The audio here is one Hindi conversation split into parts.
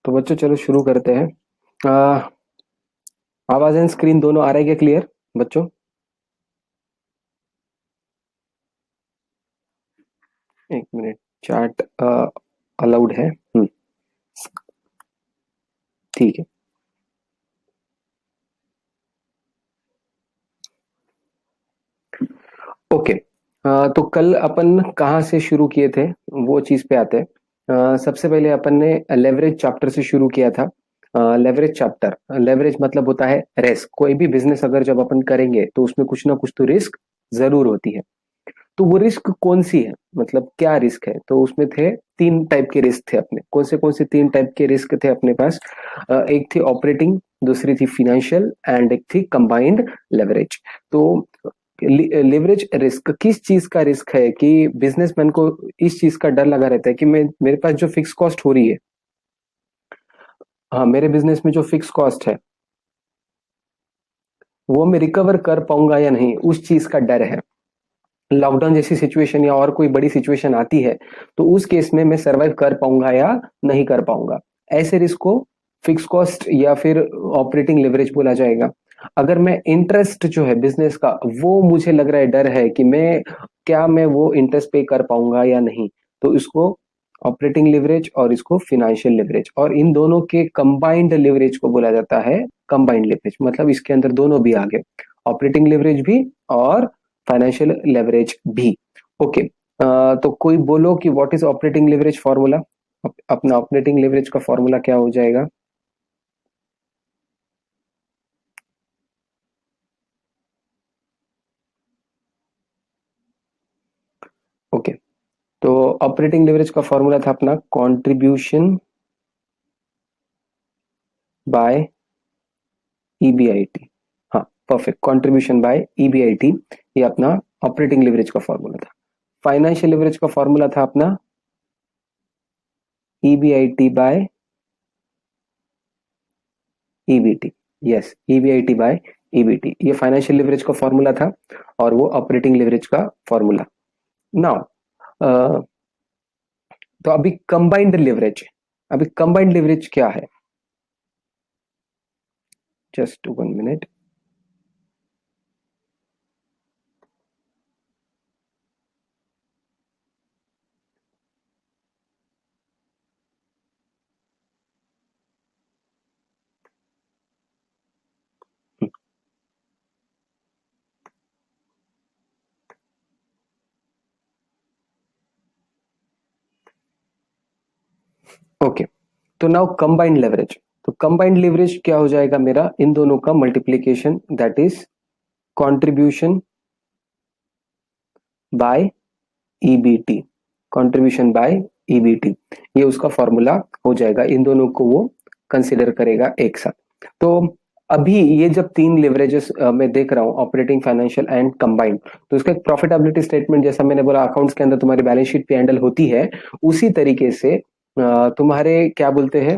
तो बच्चों चलो शुरू करते हैं। आ, आवाज एंड स्क्रीन दोनों आ रहा है क्या क्लियर बच्चों? एक मिनट। चैट अलाउड है? ठीक है। ओके। तो कल अपन कहाँ से शुरू किए थे वो चीज पे आते हैं। सबसे पहले अपन ने लेवरेज चैप्टर से शुरू किया था। लेवरेज चैप्टर, लेवरेज मतलब होता है रिस्क। कोई भी बिजनेस अगर जब अपन करेंगे तो उसमें कुछ ना कुछ तो रिस्क जरूर होती है। तो वो रिस्क कौन सी है, मतलब क्या रिस्क है? तो उसमें थे तीन टाइप के रिस्क थे अपने। कौन से तीन टाइप के रिस्क थे अपने पास? एक थी ऑपरेटिंग, दूसरी थी फिनेंशियल एंड एक थी कंबाइंड लेवरेज। तो लेवरेज रिस्क किस चीज का रिस्क है कि बिजनेसमैन को इस चीज का डर लगा रहता है कि मैं, मेरे पास जो फिक्स कॉस्ट हो रही है, हाँ मेरे बिजनेस में जो फिक्स कॉस्ट है वो मैं रिकवर कर पाऊंगा या नहीं, उस चीज का डर है। लॉकडाउन जैसी सिचुएशन या और कोई बड़ी सिचुएशन आती है तो उस केस में मैं सरवाइव कर पाऊंगा या नहीं कर पाऊंगा। ऐसे रिस्क को फिक्स कॉस्ट या फिर ऑपरेटिंग लेवरेज बोला जाएगा। अगर मैं इंटरेस्ट जो है बिजनेस का, वो मुझे लग रहा है डर है कि मैं, क्या मैं वो इंटरेस्ट पे कर पाऊंगा या नहीं, तो इसको ऑपरेटिंग लिवरेज और इसको फिनेंशियल लिवरेज, और इन दोनों के कंबाइंड लिवरेज को बोला जाता है कंबाइंड लिवरेज। मतलब इसके अंदर दोनों भी आ गए, ऑपरेटिंग लिवरेज भी और फाइनेंशियल लेवरेज भी। ओके। तो कोई बोलो कि what is operating leverage formula. अपना ऑपरेटिंग लिवरेज का फॉर्मूला क्या हो जाएगा? ओके। तो ऑपरेटिंग लिवरेज का फॉर्मूला था अपना कंट्रीब्यूशन बाय ईबीआईटी। हाँ परफेक्ट, कंट्रीब्यूशन बाय ईबीआईटी, ये अपना ऑपरेटिंग लिवरेज का फॉर्मूला था। फाइनेंशियल लिवरेज का फॉर्मूला था अपना EBIT by EBT. Yes, EBIT by EBT, ये फाइनेंशियल लिवरेज का फॉर्मूला था और वो ऑपरेटिंग लिवरेज का फॉर्मूला। नाउ तो अभी कंबाइंड लिवरेज, अभी कंबाइंड लिवरेज क्या है? Just 1 minute. ओके। तो नाउ कंबाइंड लेवरेज, तो कंबाइंड लेवरेज क्या हो जाएगा मेरा? इन दोनों का multiplication, that is contribution by EBT. Contribution by EBT, ये उसका फॉर्मूला हो जाएगा। इन दोनों को वो कंसिडर करेगा एक साथ। तो अभी ये जब तीन लिवरेजेस मैं देख रहा हूँ, ऑपरेटिंग, फाइनेंशियल एंड कंबाइंड, तो इसका एक प्रॉफिटेबिलिटी स्टेटमेंट, जैसा मैंने बोला अकाउंट्स के अंदर तुम्हारी बैलेंस शीट पे हैंडल होती है, उसी तरीके से तुम्हारे क्या बोलते हैं,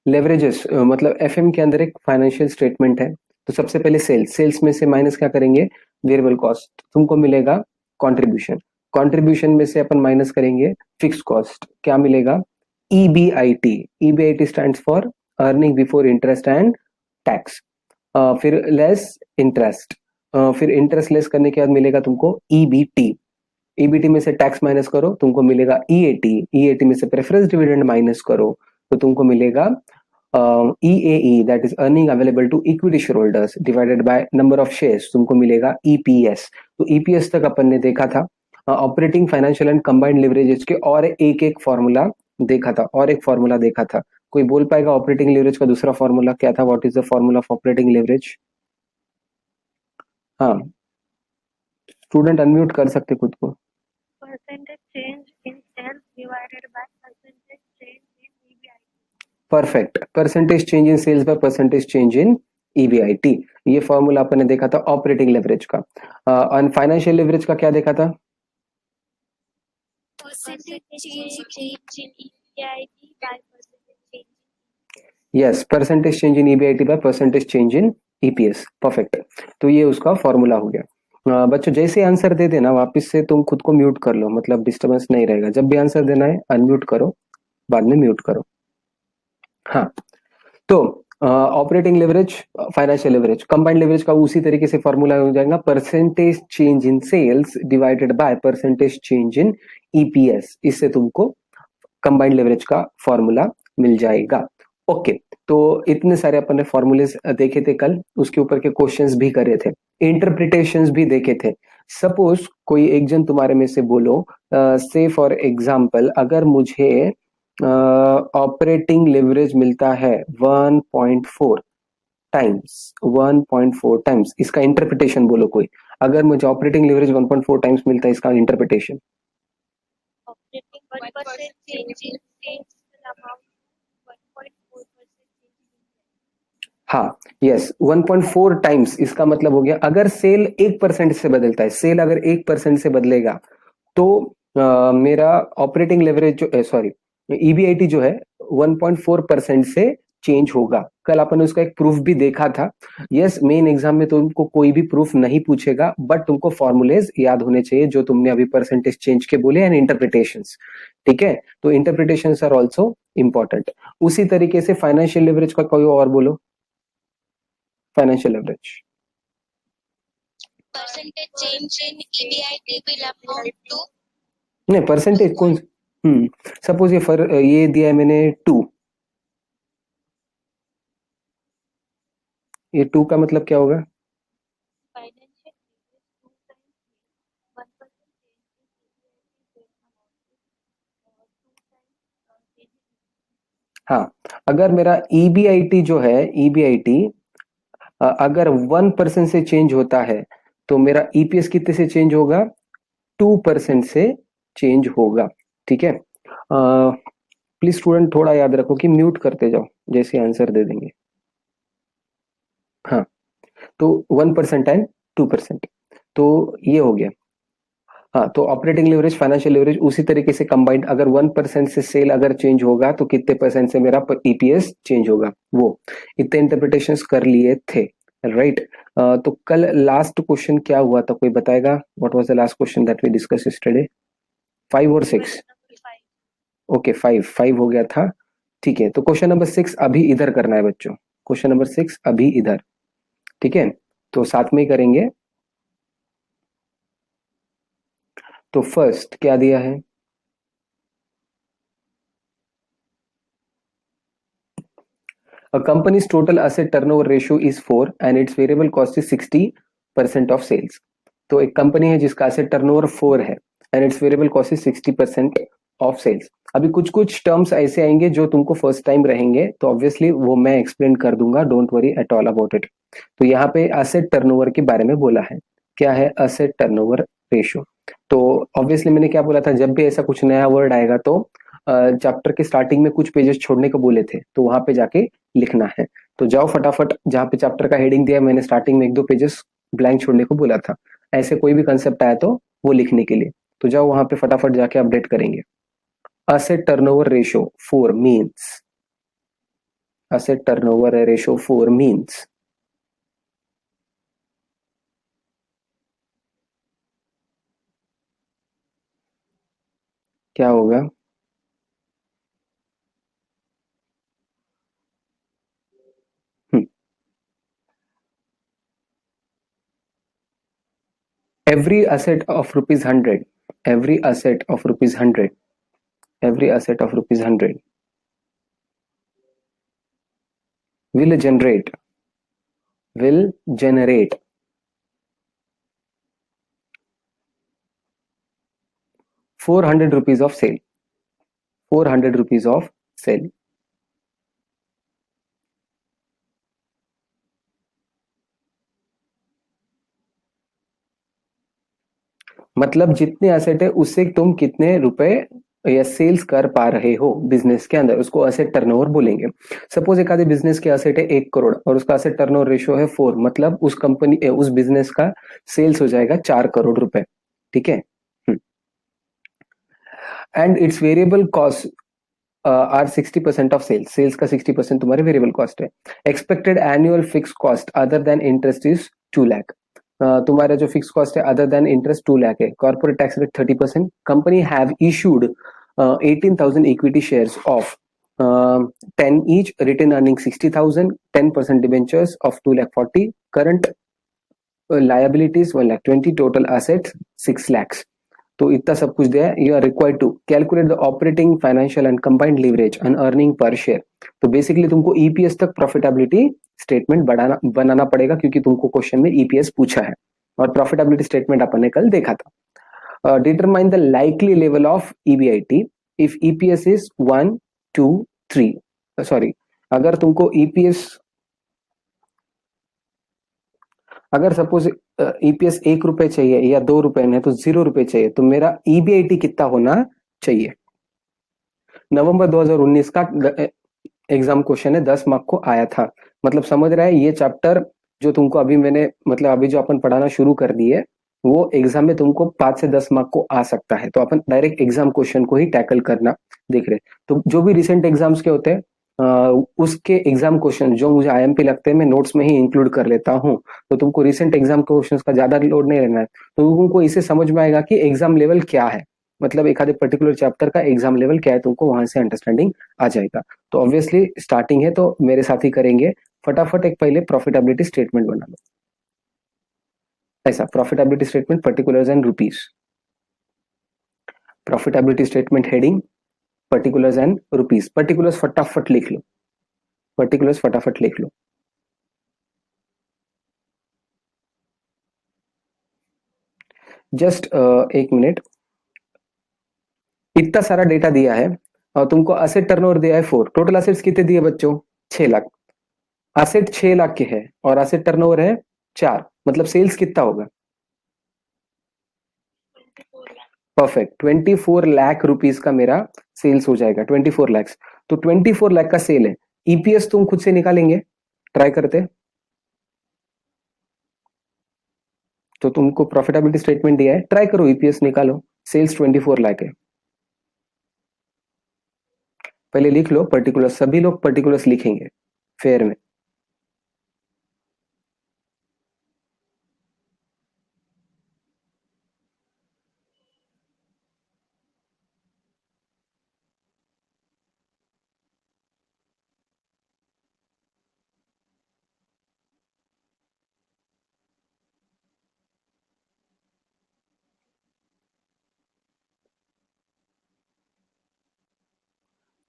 लेवरेजेस, मतलब एफएम के अंदर एक फाइनेंशियल स्टेटमेंट है। तो सबसे पहले सेल्स, सेल्स में से माइनस क्या करेंगे? वेरिएबल कॉस्ट, तुमको मिलेगा कंट्रीब्यूशन। कंट्रीब्यूशन में से अपन माइनस करेंगे फिक्स कॉस्ट, क्या मिलेगा? EBIT. EBIT stands for earning before interest and tax. फिर लेस इंटरेस्ट, फिर इंटरेस्ट लेस करने के बाद मिलेगा तुमको ईबीटी। ईबीटी में से टैक्स माइनस करो, तुमको मिलेगा ईएटी। ईएटी में से प्रेफरेंस डिविडेंड माइनस करो तो तुमको मिलेगा EAE, that is earning available to equity share holders divided by number of shares, तुमको मिलेगा ईपीएस। तो ईपीएस तक अपन ने देखा था operating, financial and combined leverages के, और एक एक फॉर्मूला देखा था, और एक फॉर्मूला देखा था। कोई बोल पाएगा ऑपरेटिंग लिवरेज का दूसरा फॉर्मूला क्या था? What is the formula of operating leverage? हाँ, स्टूडेंट अनम्यूट कर सकते खुद को। percentage change in sales divided by percentage change in EBIT. Perfect, percentage change in sales by percentage change in EBIT, ये फॉर्मूला अपन ने देखा था ऑपरेटिंग लेवरेज का। और फाइनेंशियल लेवरेज का क्या देखा था? Percentage change in EBIT by percentage change. Yes, percentage change in EBIT bye percentage change in EPS. Perfect, तो ये उसका फॉर्मूला हो गया। बच्चों जैसे आंसर दे देना वापस से तुम खुद को म्यूट कर लो, मतलब डिस्टरबेंस नहीं रहेगा। जब भी आंसर देना है अनम्यूट करो, बाद में म्यूट करो। हाँ, तो operating leverage, financial leverage, combined leverage का उसी तरीके से फॉर्मूला हो जाएगा percentage change in sales divided by percentage change in EPS. इससे तुमको कंबाइंड लेवरेज का फॉर्मूला मिल जाएगा। ओके, तो इतने सारे अपन ने फॉर्मूलेस देखे थे कल, उसके ऊपर के क्वेश्चंस भी करे थे, इंटरप्रिटेशंस भी देखे थे। सपोज कोई एक जन तुम्हारे में से बोलो, से फॉर एग्जांपल अगर मुझे ऑपरेटिंग लेवरेज मिलता है 1.4 टाइम्स, 1.4 टाइम्स, इसका इंटरप्रिटेशन बोलो कोई। अगर मुझे ऑपरेटिंग लेवरेज 1.4 टाइम्स मिलता है, इसका interpretation. Operating 1% change in sales will amount to 1.4% change in हाँ, यस, 1.4 टाइम्स इसका मतलब हो गया अगर सेल 1% से बदलता है, सेल अगर 1% से बदलेगा तो मेरा ऑपरेटिंग लेवरेज जो सॉरी ईबीआईटी जो है 1.4% से चेंज होगा। कल अपन उसका एक प्रूफ भी देखा था। यस, मेन एग्जाम में तुमको कोई भी प्रूफ नहीं पूछेगा, बट तुमको फॉर्मूलेज याद होने चाहिए जो तुमने अभी परसेंटेज चेंज के बोले एंड इंटरप्रिटेशंस। ठीक है, तो इंटरप्रिटेशंस आर ऑल्सो इंपॉर्टेंट। उसी तरीके से फाइनेंशियल लेवरेज का कोई और बोलो, financial leverage. percentage change in EBIT will amount to नहीं, परसेंटेज कौन, सपोज ये दिया है मैंने 2, ये 2 का मतलब क्या होगा? financial leverage 2 times 1% change in EBIT will amount to 2 times change in हाँ, अगर मेरा ईबीआईटी जो है, ईबीआईटी अगर 1% से चेंज होता है तो मेरा ईपीएस कितने से चेंज होगा? 2% से चेंज होगा। ठीक है, प्लीज स्टूडेंट थोड़ा याद रखो कि म्यूट करते जाओ जैसे आंसर दे देंगे। हाँ, तो 1% एंड 2%, तो ये हो गया। हाँ, तो ऑपरेटिंग लेवरेज, फाइनेंशियल लेवरेज उसी तरीके से कंबाइंड, अगर 1% से सेल अगर चेंज होगा तो कितने परसेंट से मेरा ईपीएस चेंज होगा, वो इतने इंटरप्रिटेशंस कर लिए थे, राइट। तो कल लास्ट क्वेश्चन क्या हुआ था, कोई बताएगा? What was the last question that we discuss yesterday? 5 और 6? Question number 5. ओके, 5 हो गया था। ठीक है, तो क्वेश्चन नंबर 6 अभी इधर करना है बच्चों, क्वेश्चन नंबर 6 अभी इधर। ठीक है, तो साथ में ही करेंगे। तो फर्स्ट क्या दिया है? A company's total asset turnover ratio is 4 and its variable cost is 60% of sales. तो एक कंपनी है जिसका एसेट टर्नओवर 4 है and its variable cost is 60% of sales. अभी कुछ कुछ टर्म्स ऐसे आएंगे जो तुमको फर्स्ट टाइम रहेंगे, तो ऑब्वियसली वो मैं एक्सप्लेन कर दूंगा, don't worry at all about it. तो यहाँ पे एसेट टर्नओवर के बारे में बोला है। क्या है एसेट टर्नओवर रेशियो? तो ऑब्वियसली मैंने क्या बोला था, जब भी ऐसा कुछ नया वर्ड आएगा तो चैप्टर के स्टार्टिंग में कुछ पेजेस छोड़ने को बोले थे, तो वहां पे जाके लिखना है। तो जाओ फटाफट, जहाँ पे चैप्टर का हेडिंग दिया मैंने स्टार्टिंग में 1-2 पेजेस ब्लैंक छोड़ने को बोला था, ऐसे कोई भी कंसेप्ट आया तो वो लिखने के लिए, तो जाओ वहां पे फटाफट जाके अपडेट करेंगे। asset turnover ratio 4 means, asset turnover ratio 4 means क्या होगा? every asset of rupees 100, every asset of rupees 100, every asset of rupees 100 will generate 400 rupees of sale, 400 rupees of sale। मतलब जितने एसेट है उससे तुम कितने रुपए या सेल्स कर पा रहे हो बिजनेस के अंदर, उसको एसेट टर्नओवर बोलेंगे। सपोज एक आधे बिजनेस के एसेट है 1 करोड़ और उसका एसेट टर्नओवर रेशियो है 4, मतलब उस कंपनी उस बिजनेस का सेल्स हो जाएगा 4 करोड़ रुपए। ठीक है, and its variable cost are 60% of sales, sales का 60% तुम्हारे वेरिएबल कॉस्ट है। Expected annual fix cost other than interest is 2 lakh. तुम्हारा जो फिक्स कॉस्ट है अदर देन इंटरेस्ट 2 लाख है। Corporate tax rate 30%। Company have issued 18,000 equity shares of 10 each, retain earning 60,000, 10% debentures of 2,40,000, current liabilities 1,20,000, total assets 6 lakhs. तो इतना सब कुछ दिया है. You are required to calculate the operating financial and combined leverage and earning per share. तो बेसिकली तुमको ईपीएस तक प्रॉफिटेबिलिटी स्टेटमेंट बनाना पड़ेगा, क्योंकि तुमको क्वेश्चन में ईपीएस पूछा है और प्रॉफिटेबिलिटी स्टेटमेंट अपन ने कल देखा था. Determine the likely level of EBIT if EPS is 1, 2, 3. Sorry, अगर तुमको ईपीएस, अगर सपोज ईपीएस 1 रुपए चाहिए या 2 रुपए नहीं तो 0 रुपए चाहिए, तो मेरा ईबीआईटी कितना होना चाहिए. नवंबर 2019 का एग्जाम क्वेश्चन है, 10 मार्क को आया था. मतलब समझ रहा है, ये चैप्टर जो तुमको अभी मैंने मतलब अभी जो अपन पढ़ाना शुरू कर दिए, वो एग्जाम में तुमको 5 से 10 मार्क को आ सकता है. तो अपन डायरेक्ट एग्जाम क्वेश्चन को ही टैकल करना देख रहे. तो जो भी रिसेंट एग्जाम्स के होते हैं उसके एग्जाम क्वेश्चन जो मुझे आईएमपी लगते हैं मैं नोट्स में ही इंक्लूड कर लेता हूँ. तो तुमको रिसेंट एग्जाम क्वेश्चन का ज्यादा लोड नहीं रहना है. तो तुमको इससे समझ में आएगा कि एग्जाम लेवल क्या है, मतलब एक आधे पर्टिकुलर चैप्टर का एग्जाम लेवल क्या है, तुमको वहां से अंडरस्टैंडिंग आ जाएगा. तो ऑब्वियसली स्टार्टिंग है तो मेरे साथ ही करेंगे. फटाफट एक पहले प्रॉफिटेबिलिटी स्टेटमेंट बना लो. ऐसा profitability statement particulars and rupees. Profitability statement heading particulars and rupees. Particulars फटाफट लिख लो, पर्टिकुलर्स फटाफट लिख लो. जस्ट एक मिनट. इतना सारा डेटा दिया है और तुमको असेट टर्नओवर दिया है 4. टोटल असेट्स कितने दिए बच्चों? 6 लाख. असेट 6 लाख के है और असेट टर्नओवर है 4, मतलब सेल्स कितना होगा? 24 lakh. परफेक्ट. 24 लाख रुपीज का मेरा सेल्स हो जाएगा. 24 लाख. तो 24 लाख का सेल है. ईपीएस तुम खुद से निकालेंगे, ट्राई करते. तो तुमको प्रॉफिटेबिलिटी स्टेटमेंट दिया है, ट्राई करो ईपीएस निकालो. सेल्स 24 लाख है. पहले लिख लो पर्टिकुलर. सभी लोग पर्टिकुलर्स लिखेंगे फेयर में.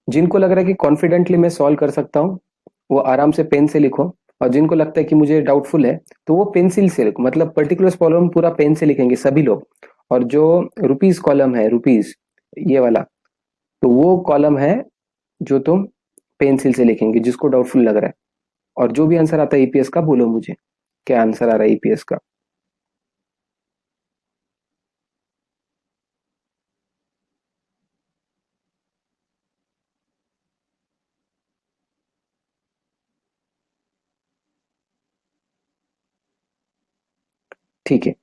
जिनको लग रहा है कि कॉन्फिडेंटली मैं सॉल्व कर सकता हूँ वो आराम से पेन से लिखो, और जिनको लगता है कि मुझे डाउटफुल है तो वो पेंसिल से लिखो. मतलब पर्टिकुलर कॉलम पूरा पेन से लिखेंगे सभी लोग. और जो रुपीज कॉलम है, रुपीज ये वाला, तो वो कॉलम है जो तुम पेंसिल से लिखेंगे जिसको डाउटफुल लग रहा है. और जो भी आंसर आता है ईपीएस का बोलो मुझे क्या आंसर आ रहा है ईपीएस का. ठीक है,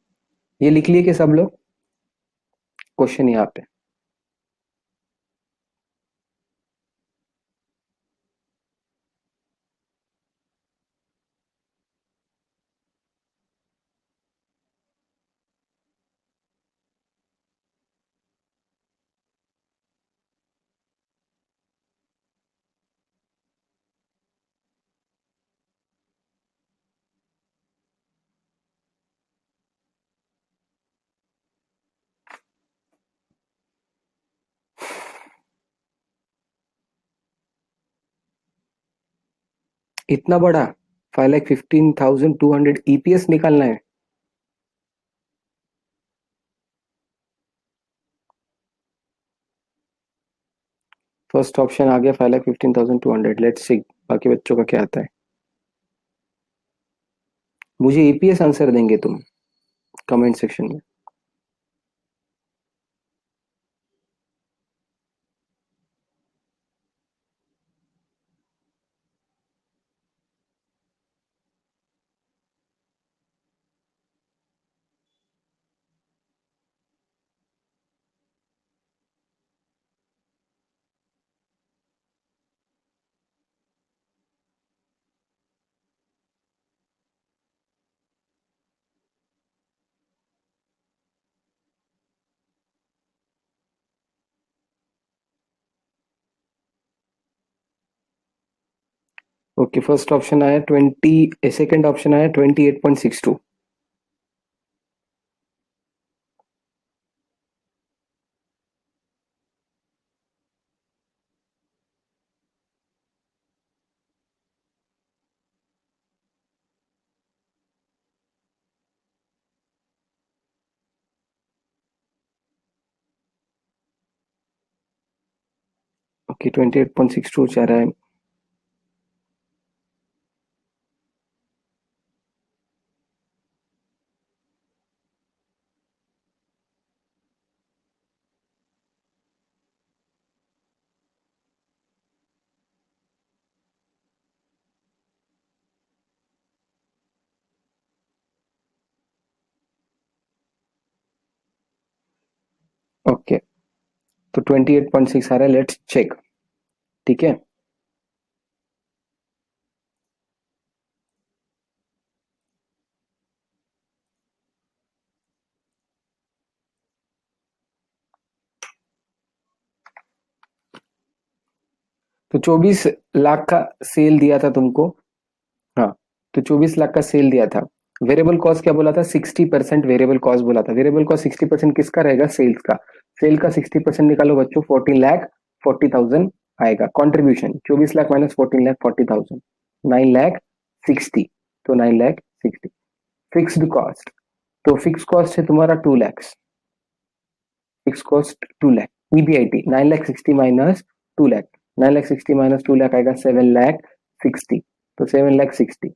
ये लिख लिए कि सब लोग? क्वेश्चन यहाँ पे. इतना बड़ा 5,15,200 ईपीएस निकालना है. फर्स्ट ऑप्शन आ गया 5,15,200. लेट्स सी बाकी बच्चों का क्या आता है. मुझे ईपीएस आंसर देंगे तुम कमेंट सेक्शन में. ओके, फर्स्ट ऑप्शन आया 20, सेकंड ऑप्शन आया 28.62। ओके, 28.62 जा रहा है। ओके, तो 28.6 आ रहा है, लेट्स चेक। ठीक है, तो 24 लाख का सेल दिया था तुमको। हाँ, तो 24 लाख का सेल दिया था। वेरिएबल कॉस्ट क्या बोला था? 60% वेरिएबल कॉस्ट बोला था। वेरिएबल कॉस्ट 60% किसका रहेगा? सेल्स का। सेल का 60% निकालो बच्चों, 14,40,000 आएगा। Contribution 24 lakh minus 14,40,000, 9,60,000। तो 9,60,000। फिक्स्ड कॉस्ट, तो फिक्स कॉस्ट है तुम्हारा 2 lakh. Fix cost 2 lakh. EBIT 9,60,000 minus 2 lakh. 9,60,000 minus 2 lakh आएगा 7,60,000। तो 7,60,000।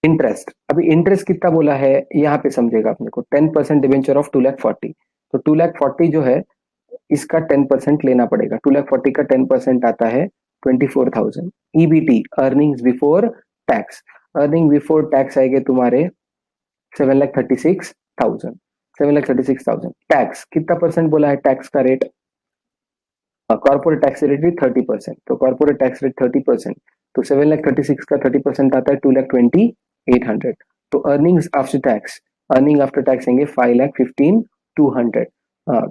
इंटरेस्ट, अभी इंटरेस्ट कितना बोला है यहाँ पे समझेगा अपने को। 10% डिवेंचर ऑफ 2,40,000। तो 2,40,000 जो है, इसका 10% लेना पड़ेगा। 2,40,000 का 10% आता है 24,000। EBT, earnings before tax. Earning before tax आएंगे तुम्हारे 7,36,000। 7,36,000। टैक्स कितना परसेंट बोला है? टैक्स का रेट, कॉर्पोरेट टैक्स रेट भी 30%। तो कॉर्पोरेट टैक्स रेट 30%। तो 7,36,000 का 30% आता है 2,20,800। तो earnings after tax, earning after tax आएंगे 5,15,200।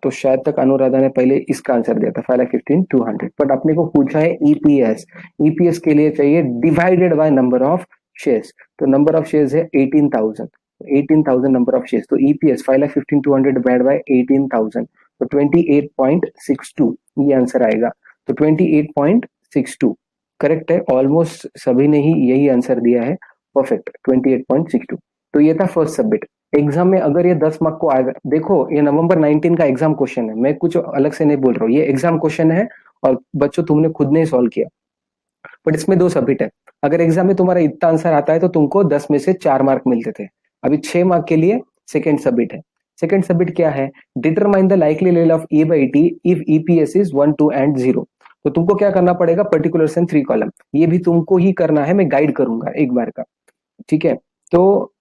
तो शायद तक अनुराधा ने पहले इसका आंसर दिया था 5,15,200, बट अपने को पूछा है ईपीएस। ईपीएस के लिए चाहिए divided by number of shares. तो नंबर ऑफ शेयर्स है 18,000। 18,000 नंबर ऑफ शेयर्स। तो ईपीएस 5,15,200 डिवाइड बाय 18,000, तो 28.62 ये आंसर आएगा। तो 28.62 करेक्ट है। ऑलमोस्ट सभी ने ही यही आंसर दिया है। परफेक्ट, 28.62। तो ये था फर्स्ट सबमिट। एग्जाम में अगर ये 10 मार्क को आएगा, देखो ये नवंबर 19 का एग्जाम क्वेश्चन है, मैं कुछ अलग से नहीं बोल रहा हूँ, ये एग्जाम क्वेश्चन है और बच्चों तुमने खुद ने सॉल्व किया। बट इसमें 2 सबमिट है। अगर एग्जाम में तुम्हारा इतना आंसर आता है तो तुमको 10 में से 4 मार्क मिलते थे। अभी 6 मार्क के लिए सेकेंड सबमिट है। सेकेंड सबमिट क्या है? Determine the likely level of A by T if EPS is 1, 2 and 0। तो तुमको क्या करना पड़ेगा? पर्टिकुलर्स एंड 3 कॉलम, ये भी तुमको ही करना है, मैं गाइड करूंगा एक बार का। ठीक है, तो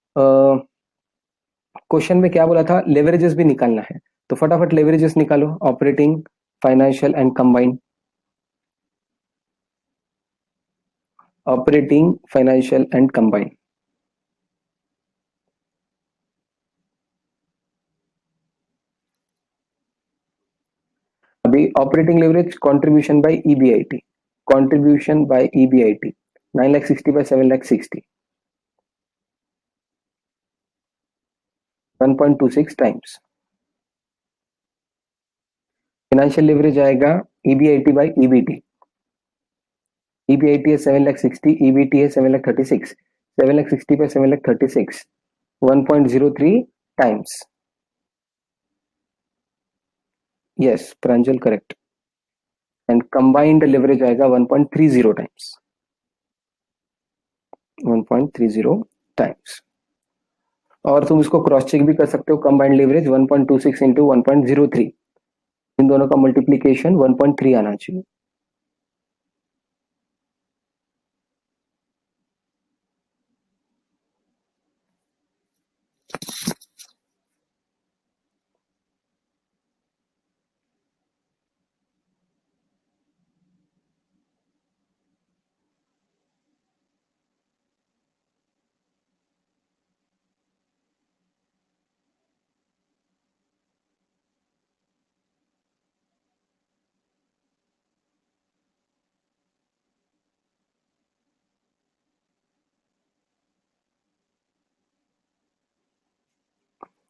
क्वेश्चन में क्या बोला था? लेवरेजेस भी निकालना है। तो फटाफट लेवरेजेस निकालो, operating, financial and combined. Operating, financial and combined. अभी operating leverage contribution by EBIT, contribution by EBIT 9,60,000 by 7,60,000, 1.26 times. Financial leverage आएगा ईबीआईटी बाय ईबीटी। ईबीआईटी है 7,60,000, ईबीटी है 7,36,000। 7,60,000 by 7,36,000, 1.03 times. Yes Pranjal, correct. And combined leverage आएगा 1.30 टाइम्स। 1.30 टाइम्स। और तुम इसको क्रॉस चेक भी कर सकते हो। कंबाइंड लेवरेज 1.26 इंटू 1.03, इन दोनों का मल्टीप्लीकेशन 1.3 आना चाहिए।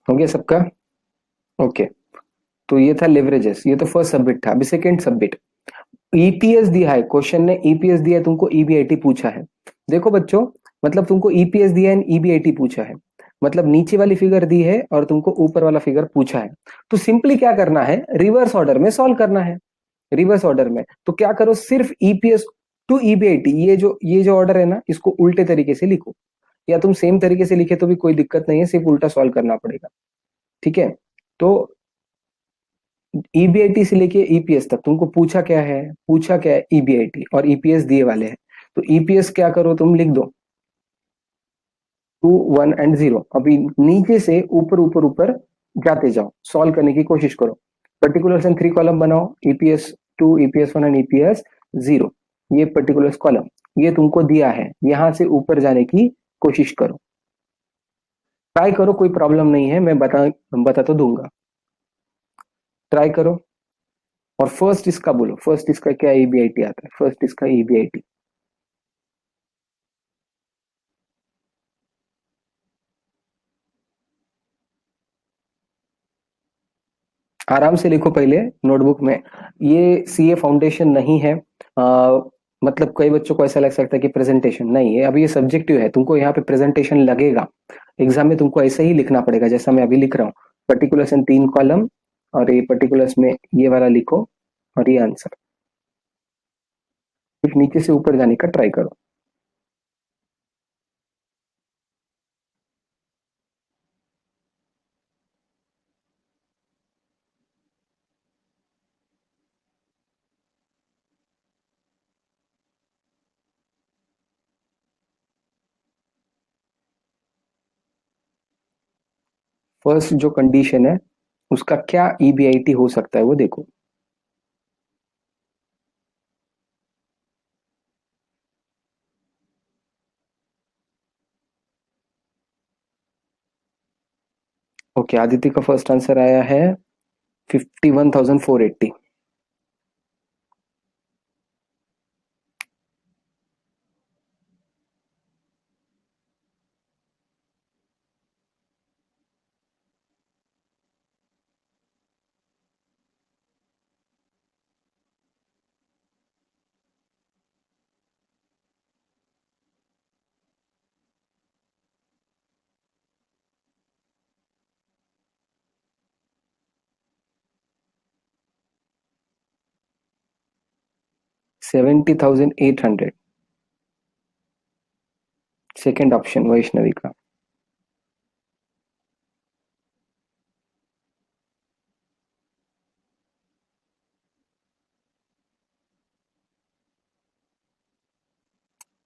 हो गया सबका? ओके, तो ये था लिवरेजेस, ये तो फर्स्ट सबमिट था। अभी सेकंड सबमिट, ईपीएस दिया है, क्वेश्चन ने ईपीएस दिया है, तुमको ईबीआईटी पूछा है। देखो बच्चों, मतलब तुमको ईपीएस दिया है, ईबीआईटी पूछा है, मतलब नीचे वाली फिगर दी है और तुमको ऊपर वाला फिगर पूछा है। तो सिंपली क्या करना है, रिवर्स ऑर्डर में सॉल्व करना है। रिवर्स ऑर्डर में तो क्या करो, सिर्फ ईपीएस टू ईबीआईटी, ये जो ऑर्डर है ना, इसको उल्टे तरीके से लिखो, या तुम सेम तरीके से लिखे तो भी कोई दिक्कत नहीं है, सिर्फ उल्टा सॉल्व करना पड़ेगा। ठीक है, तो ईबीआईटी से लेके ईपीएस तक तुमको पूछा क्या है, ईबीआईटी, और ईपीएस दिए वाले हैं। तो ईपीएस क्या करो, तुम लिख दो 2, 1 एंड 0। अभी नीचे से ऊपर ऊपर ऊपर जाते जाओ, सॉल्व करने की कोशिश करो। पर्टिकुलर्स एंड 3 कॉलम बनाओ, ईपीएस 2, ईपीएस 1 एंड ईपीएस 0। ये पर्टिकुलर्स कॉलम ये तुमको दिया है, यहां से ऊपर जाने की कोशिश करो, ट्राई करो, कोई प्रॉब्लम नहीं है, मैं बता तो दूंगा, ट्राई करो। और फर्स्ट इसका बोलो, फर्स्ट इसका क्या ईबीआईटी आता है, फर्स्ट इसका ईबीआईटी। आराम से लिखो पहले नोटबुक में। ये सीए फाउंडेशन नहीं है। मतलब कई बच्चों को ऐसा लग सकता है कि प्रेजेंटेशन नहीं है, अभी ये सब्जेक्टिव है, तुमको यहाँ पे प्रेजेंटेशन लगेगा। एग्जाम में तुमको ऐसे ही लिखना पड़ेगा जैसा मैं अभी लिख रहा हूँ, पर्टिकुलर्स इन 3 कॉलम, और ये पर्टिकुलर्स में ये वाला लिखो, और ये आंसर। सिर्फ नीचे से ऊपर जाने का ट्राई करो। फर्स्ट जो कंडीशन है उसका क्या ईबीआईटी हो सकता है वो देखो। ओके, आदित्य का फर्स्ट आंसर आया है 51,480। $70,800, सेकेंड ऑप्शन वैष्णवी का।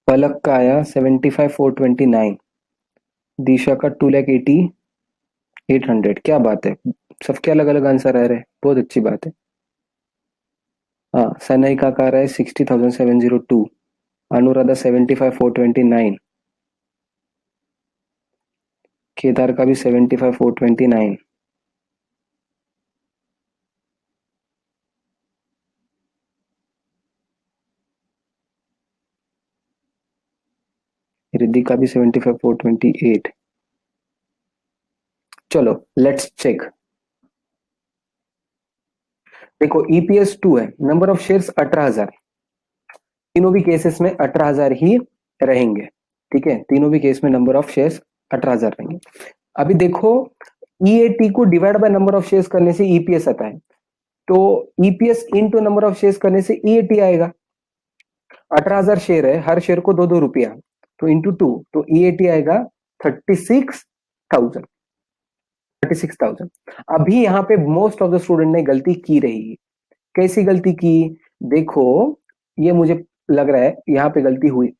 पलक का आया 75,429, दिशा का 2,80,800। क्या बात है, सबके अलग अलग आंसर आ रहे हैं, बहुत अच्छी बात है। हाँ, सनयिका का आ रहा है 60,702, अनुराधा 75,429, केदार का भी 75,429, रिद्धि का भी 75,428। चलो लेट्स चेक। देखो ईपीएस 2 है, नंबर ऑफ शेयर्स 18,000, तीनों भी केसेस में 18,000 ही रहेंगे। ठीक है, तीनों भी केस में नंबर ऑफ शेयर्स 18,000 रहेंगे। अभी देखो, ईएटी को divide by number of shares करने से ईपीएस आता है, तो EPS into number of shares करने से ईएटी आएगा। 18,000 शेयर है, हर शेयर को 2-2 रुपया, तो इंटू 2, तो ईएटी आएगा 36,000। 36,000। अभी यहाँ पे मोस्ट ऑफ द स्टूडेंट ने गलती की रही है। कैसी गलती की, देखो ये मुझे लग रहा है यहाँ पे गलती हुई।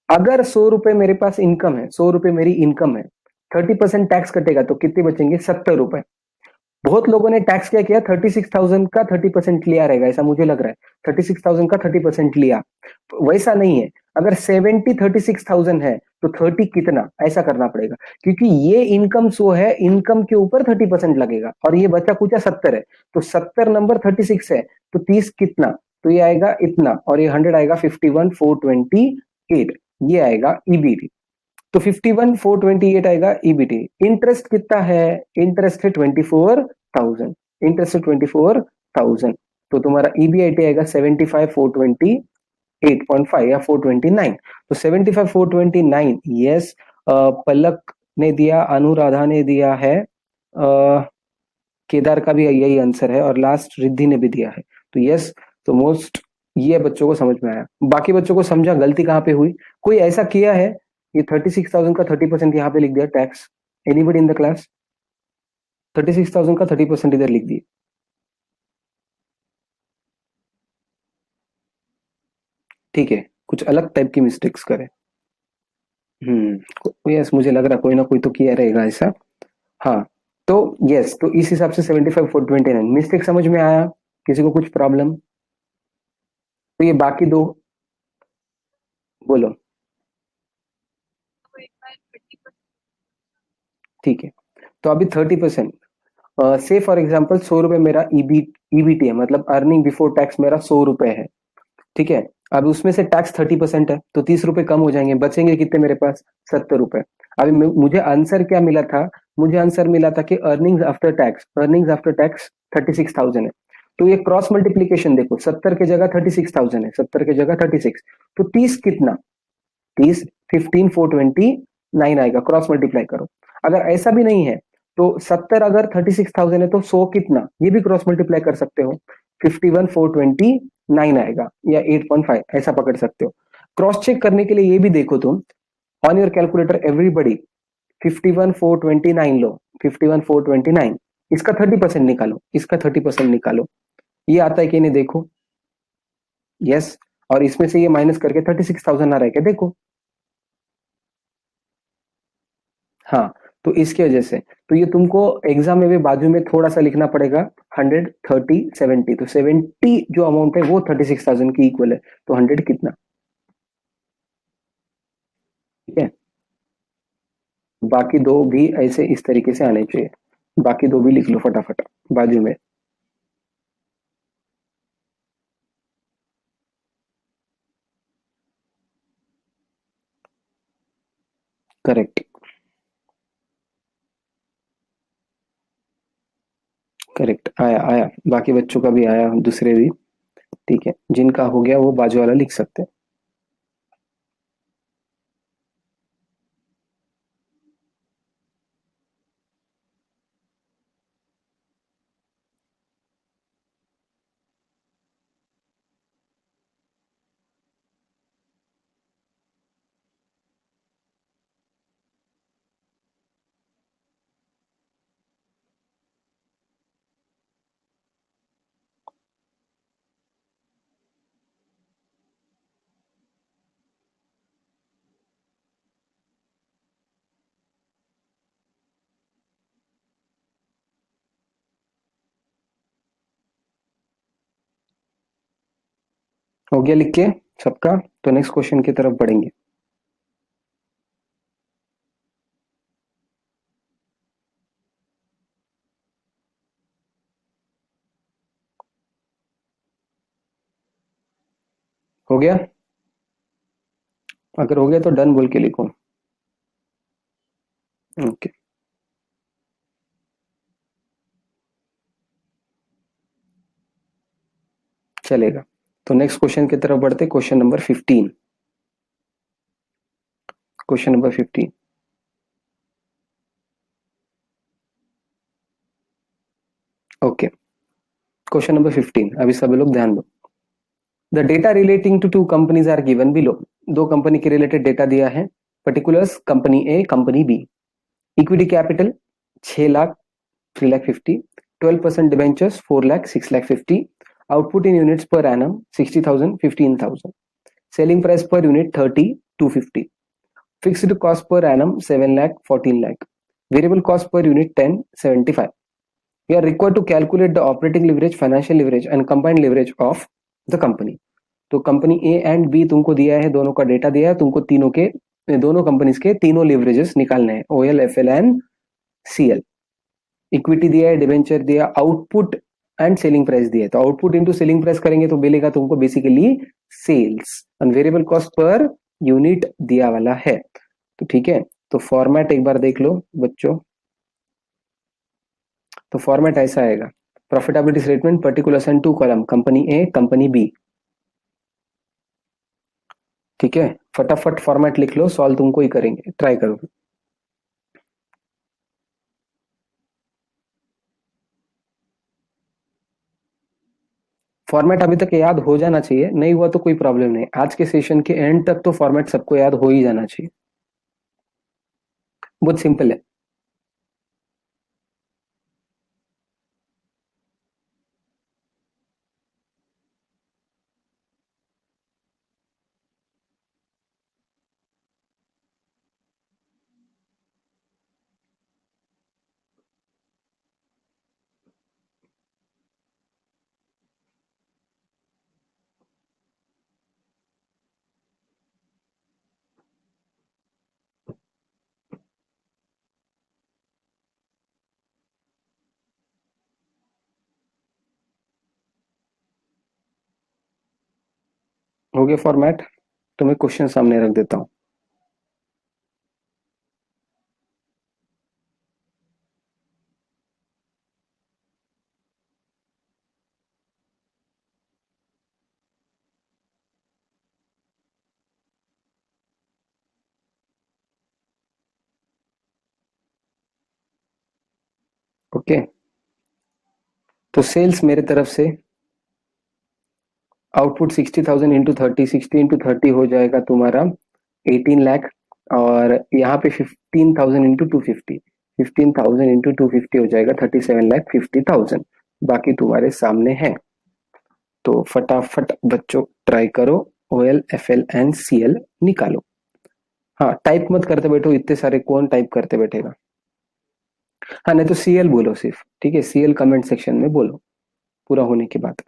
अगर 100 रुपए मेरे पास इनकम है, 100 रुपए मेरी इनकम है, 30% टैक्स कटेगा तो कितने बचेंगे, 70 रुपए। बहुत लोगों ने टैक्स क्या किया, 36,000 का 30% लिया रहेगा, ऐसा मुझे लग रहा है, 36,000 का 30% लिया। वैसा नहीं है, अगर 36,000 है तो 30 कितना, ऐसा करना पड़ेगा, क्योंकि ये इनकम शो है, इनकम के ऊपर 30% लगेगा, और ये बचा कुचा 70 है, तो 70 नंबर 36 है, तो 30 कितना, तो ये आएगा इतना, और ये 100 आएगा 51,428, ये आएगा ईबीटी। तो 51,428 आएगा ईबीटी। इंटरेस्ट कितना है? इंटरेस्ट है 24,000, इंटरेस्ट है 24,000, तो तुम्हारा ईबीआईटी आएगा 75,428.5 या 429। तो 75,429 यस, पलक ने दिया, अनुराधा ने दिया है, केदार का भी यही आंसर है और लास्ट रिद्धि ने भी दिया है। तो यस, तो मोस्ट ये बच्चों को समझ में आया। बाकी बच्चों को समझा गलती कहाँ पे हुई? कोई ऐसा किया है ये 36,000 का 30% यहाँ पे लिख दिया tax? Anybody in the class? 36,000 का 30% इधर लिख दिए। ठीक है, कुछ अलग टाइप की मिस्टेक्स करे। यस, मुझे लग रहा कोई ना कोई तो किया रहेगा ऐसा। हाँ, तो यस, तो इस हिसाब से 75,429 मिस्टेक समझ में आया? किसी को कुछ प्रॉब्लम? तो ये बाकी दो बोलो। तो एक बार 30% ठीक है, तो अभी 30% से फॉर एग्जाम्पल 100 रुपए मेरा ईबीटी है, मतलब अर्निंग बिफोर टैक्स मेरा 100 रुपए है। ठीक है, अब उसमें से टैक्स 30% है, तो 30 रुपए कम हो जाएंगे, बचेंगे कितने मेरे पास? 70 रुपए। अभी मुझे आंसर क्या मिला था? मुझे आंसर मिला था कि अर्निंग्स आफ्टर टैक्स 36,000 है। तो ये क्रॉस मल्टीप्लीकेशन देखो, 70 की जगह 36,000 है, 70 की जगह 36, तो 30 कितना? 30 15,429 आएगा, क्रॉस मल्टीप्लाई करो। अगर ऐसा भी नहीं है तो 70 अगर 36,000 है तो 100 कितना, ये भी क्रॉस मल्टीप्लाई कर सकते हो, 51,429 आएगा या 8.5 ऐसा पकड़ सकते हो। क्रॉस चेक करने के लिए ये भी देखो तुम, ऑन योर कैलकुलेटर एवरीबडी 51,429 लो, 51,429, इसका 30% निकालो, इसका 30% निकालो, ये आता है कि नहीं देखो। यस, और इसमें से ये माइनस करके 36,000 आ रहा है क्या? देखो। हाँ, तो इसकी वजह से तो ये तुमको एग्जाम में भी बाजू में थोड़ा सा लिखना पड़ेगा, 100 30 70, तो 70 जो अमाउंट है वो 36,000 की इक्वल है, तो 100 कितना? ठीक है, बाकी दो भी ऐसे इस तरीके से आने चाहिए, बाकी दो भी लिख लो फटाफट बाजू में। करेक्ट, करेक्ट, आया आया, बाकी बच्चों का भी आया, दूसरे भी। ठीक है, जिनका हो गया वो बाजू वाला लिख सकते हैं। हो गया लिख के सबका? तो नेक्स्ट क्वेश्चन की तरफ बढ़ेंगे। हो गया? अगर हो गया तो डन बोल के लिखो। ओके, चलेगा। तो नेक्स्ट क्वेश्चन की तरफ बढ़ते, question number 15। Question number 15, okay, question number 15, अभी सभी लोग ध्यान दो। The data relating to two companies are given below. दो कंपनी के रिलेटेड डेटा दिया है, particulars company A company B. Equity capital 6 lakh 3 lakh 50, 12% debentures 4 lakh 6 lakh 50, output in units per annum 60,000 15,000, selling price per unit 30 250, fixed cost per annum 7 lakh 14 lakh, variable cost per unit 10 75. We are required to calculate the operating leverage, financial leverage and combined leverage of the company. तो कंपनी ए एंड बी तुमको दिया है, दोनों का डेटा दिया है तुमको, तीनों के दोनों कंपनीज के तीनों लिवरेजेस निकालने हैं, OL FL and CL. Equity दिया है, डिबेंचर दिया, आउटपुट एंड सेलिंग प्राइस दिया है, तो आउटपुट इंटू सेलिंग प्राइस करेंगे तो मिलेगा तुमको basically sales, and variable cost per unit दिया वाला है। तो ठीक है, तो फॉर्मेट एक बार देख लो बच्चों। तो फॉर्मेट ऐसा आएगा, profitability statement particulars and two column, company A company B. ठीक है, फटाफट फॉर्मेट लिख लो, सॉल्व तुमको ही करेंगे, ट्राई करो। फॉर्मेट अभी तक याद हो जाना चाहिए, नहीं हुआ तो कोई प्रॉब्लम नहीं, आज के सेशन के एंड तक तो फॉर्मेट सबको याद हो ही जाना चाहिए, बहुत सिंपल है। हो गया फॉर्मेट, तो मैं क्वेश्चन सामने रख देता हूँ। ओके, तो सेल्स मेरे तरफ से आउटपुट 60,000 इंटू 30, 60 इंटू 30 हो जाएगा तुम्हारा 18 लाख, और यहाँ पे 15,000 इंटू 250, 15,000 इंटू 250 हो जाएगा 37,50,000। बाकी तुम्हारे सामने है, तो फटाफट बच्चों ट्राई करो, OL FL एंड CL निकालो। हाँ, टाइप मत करते बैठो, इतने सारे कौन टाइप करते बैठेगा। हाँ, नहीं तो CL बोलो सिर्फ, ठीक है, CL कमेंट सेक्शन में बोलो पूरा होने के बाद।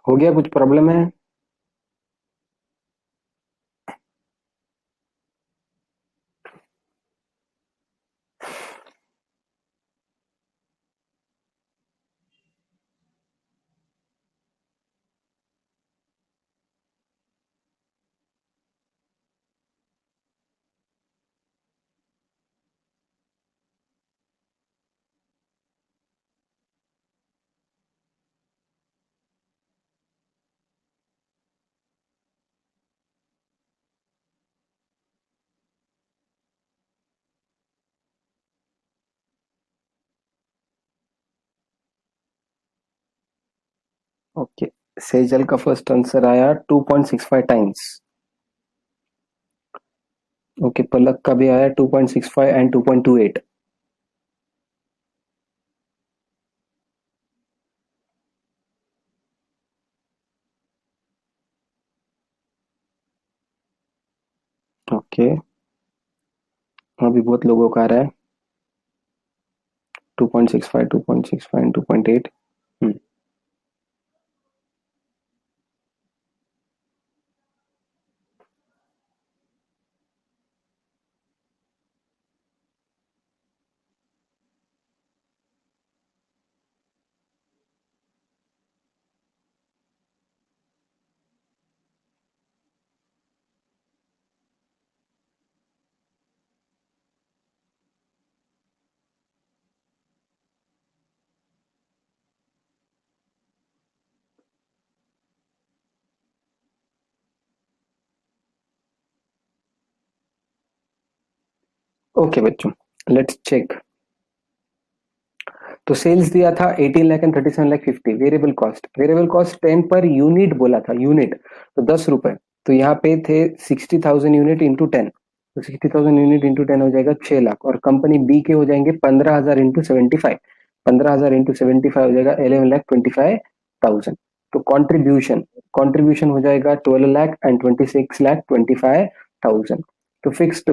हो गया, कुछ प्रॉब्लम है? ओके, सेजल का फर्स्ट आंसर आया 2.65 टाइम्स। ओके, पलक का भी आया 2.65 एंड 2.28। ओके, अभी बहुत लोगों का आ रहा है 2.65, 2.65 एंड 2.8। ओके बच्चों, लेट्स चेक। तो सेल्स दिया था 18 lakh and 37 lakh 50। Variable cost 10 per unit बोला था, यूनिट तो 10 रुपए। तो यहाँ पे थे 60,000 यूनिट इंटू 10, तो 60,000 यूनिट इंटू 10 हो जाएगा 6 लाख। और कंपनी बी के हो जाएंगे 15,000 इंटू 75, 15,000 इंटू 75 हो जाएगा 11,25,000। तो कॉन्ट्रीब्यूशन कॉन्ट्रीब्यूशन हो जाएगा 12 लाख एंड 26,25,000। तो फिक्स्ड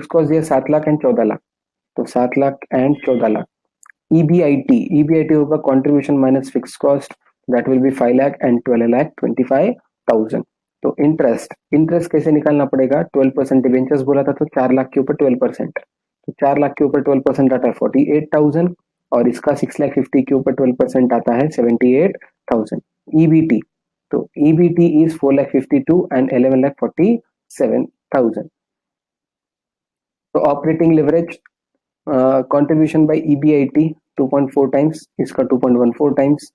कॉस्ट दिया 7 लाख एंड 14 लाख, तो 7 लाख एंड 14 लाख। ईबीआईटी होगा contribution minus fix cost, that will be 5 lakh and 12,25,000। तो इंटरेस्ट कैसे निकालना पड़ेगा? 12% डिबेंचर्स बोला था, तो 4 लाख के ऊपर 12%, तो 4 लाख के ऊपर 12% आता है 48,000, और इसका 6,50,000 के ऊपर 12% आता है 78,000। ईबीटी, तो ईबीटी इज 4,52,000 एंड 11,47,000। तो operating leverage, contribution by EBIT 2.4 times, इसका 2.14 times।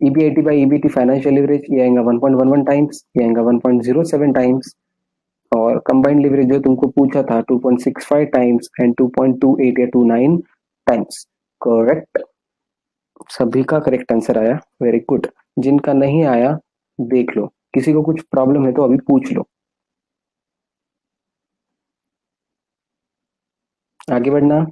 EBIT by EBT financial leverage ये आएगा 1.11 टाइम्स, ये आएगा 1.07 टाइम्स। और कंबाइंड लिवरेज जो तुमको पूछा था 2.65 टाइम्स एंड 2.28 या 29 टाइम्स। करेक्ट, सभी का करेक्ट आंसर आया, वेरी गुड। जिनका नहीं आया देख लो, किसी को कुछ प्रॉब्लम है तो अभी पूछ लो। आगे बढ़ना।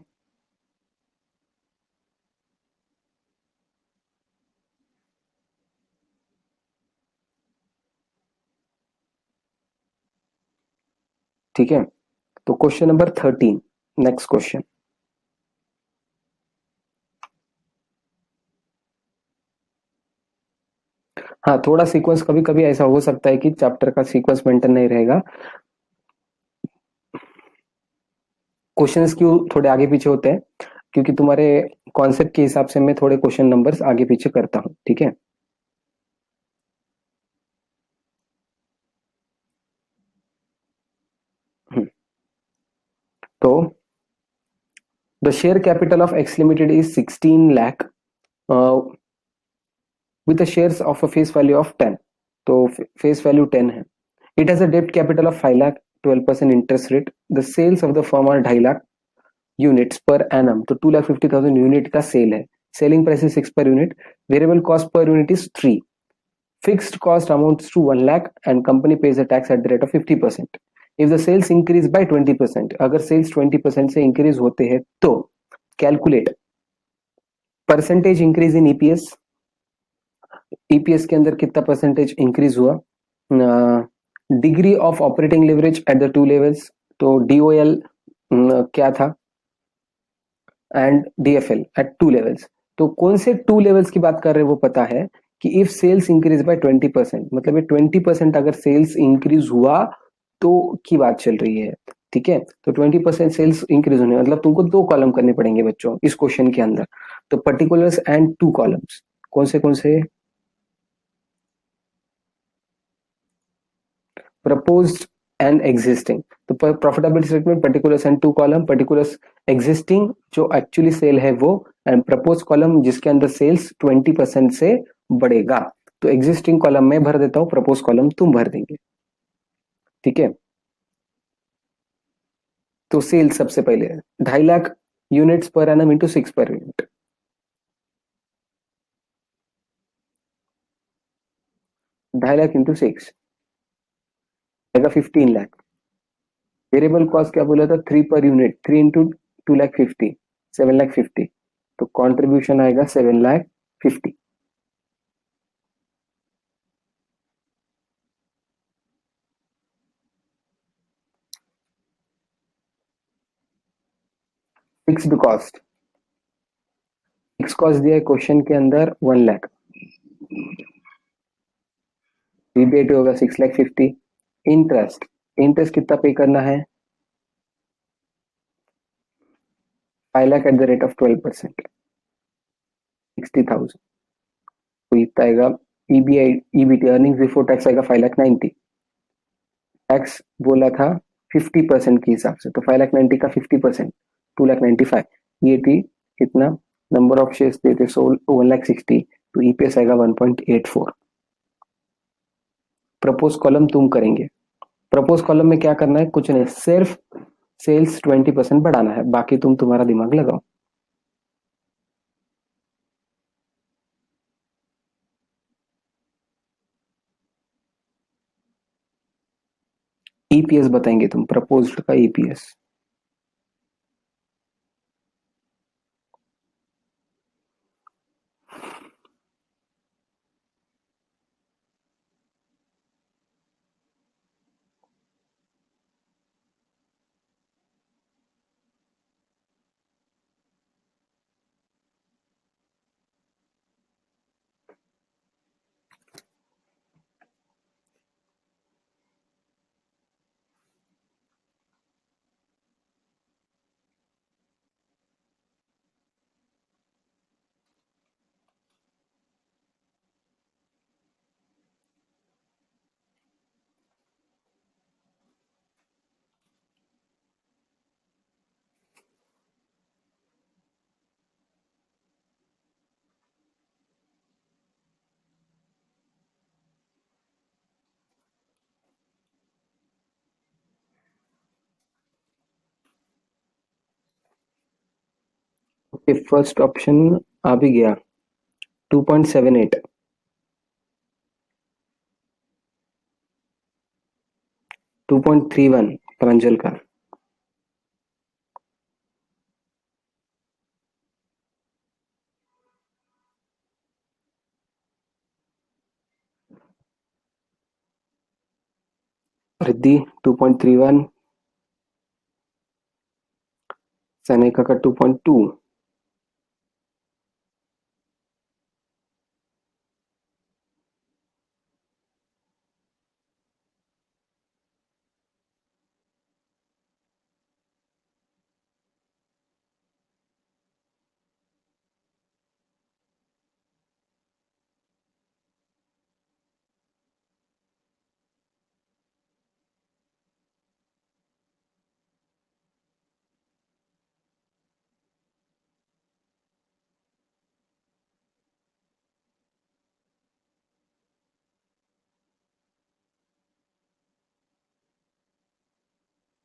ठीक है, तो क्वेश्चन नंबर 13, नेक्स्ट क्वेश्चन। हाँ, थोड़ा सीक्वेंस कभी कभी ऐसा हो सकता है कि चैप्टर का सीक्वेंस मेंटेन नहीं रहेगा, क्वेश्चंस क्यों थोड़े आगे पीछे होते हैं, क्योंकि तुम्हारे कॉन्सेप्ट के हिसाब से मैं थोड़े क्वेश्चन नंबर्स आगे पीछे करता हूं, ठीक है। तो the share capital of x limited is 16 lakh with the shares of a face value of 10, तो फेस वैल्यू 10 है। इट हैज अ डेब्ट capital of 5 lakh, 12% interest rate. The sales of the firm are 2.5 lakh units per annum, तो 2,50,000 यूनिट का सेल है। Selling price is 6 per unit, variable cost per unit is 3, fixed cost amounts to 1 lakh and company pays a tax at the rate of 50%. If the sales increase by 20%, अगर sales 20% से increase होते हैं तो calculate percentage increase in EPS, EPS के अंदर कितना परसेंटेज इंक्रीज हुआ, degree of operating leverage at the two levels, तो DOL क्या था, and DFL at two levels. तो कौन से टू लेवल्स की बात कर रहे हैं वो पता है कि इफ सेल्स इंक्रीज बाय 20%, मतलब ये 20% अगर सेल्स इंक्रीज हुआ तो की बात चल रही है, ठीक है। तो 20% सेल्स इंक्रीज होने मतलब तुमको 2 कॉलम करने पड़ेंगे बच्चों इस क्वेश्चन के अंदर। तो पर्टिकुलर्स एंड 2 कॉलम्स, कौन से प्रपोज्ड एंड एग्जिस्टिंग। तो profitability statement particulars and 2 column, particulars existing जो एक्चुअली सेल है वो, एंड प्रपोज कॉलम जिसके अंदर सेल्स 20% से बढ़ेगा। तो एग्जिस्टिंग कॉलम में भर देता हूं, प्रपोज कॉलम तुम भर देंगे, ठीक है। तो सेल्स सबसे पहले 2.5 lakh units per annum into 6 per unit, 2.5 lakh into 6 आएगा 15 लाख। वेरिएबल कॉस्ट क्या बोला था, 3 per unit, 3 into 2 lakh 50, 7 lakh 50। तो कॉन्ट्रीब्यूशन आएगा 7 lakh 50। Fixed cost, fix cost दिया है क्वेश्चन के अंदर 1 लाख, रीबेट होगा 6 लाख 50। इंटरेस्ट, इंटरेस्ट कितना पे करना है, 5 lakh at the rate of 12%, 60,000। तो इतना आएगा। EBI EBT earning before tax आएगा 5 लाख 90। टैक्स बोला था 50% के हिसाब से, तो 5 लाख 90 का 50% 2 लाख 95। ये थी कितना, नंबर ऑफ शेयर्स देते सो 1 लाख 60, तो ईपीएस आएगा 1.84। प्रपोज कॉलम तुम करेंगे। प्रपोज कॉलम में क्या करना है, कुछ नहीं, सिर्फ सेल्स 20% बढ़ाना है, बाकी तुम तुम्हारा दिमाग लगाओ। ईपीएस बताएंगे तुम, प्रपोज्ड का ईपीएस। ओके, फर्स्ट ऑप्शन आ भी गया 2.78, 2.31 प्रांजल का। रिद्धि 2.31, सनेका का 2.2,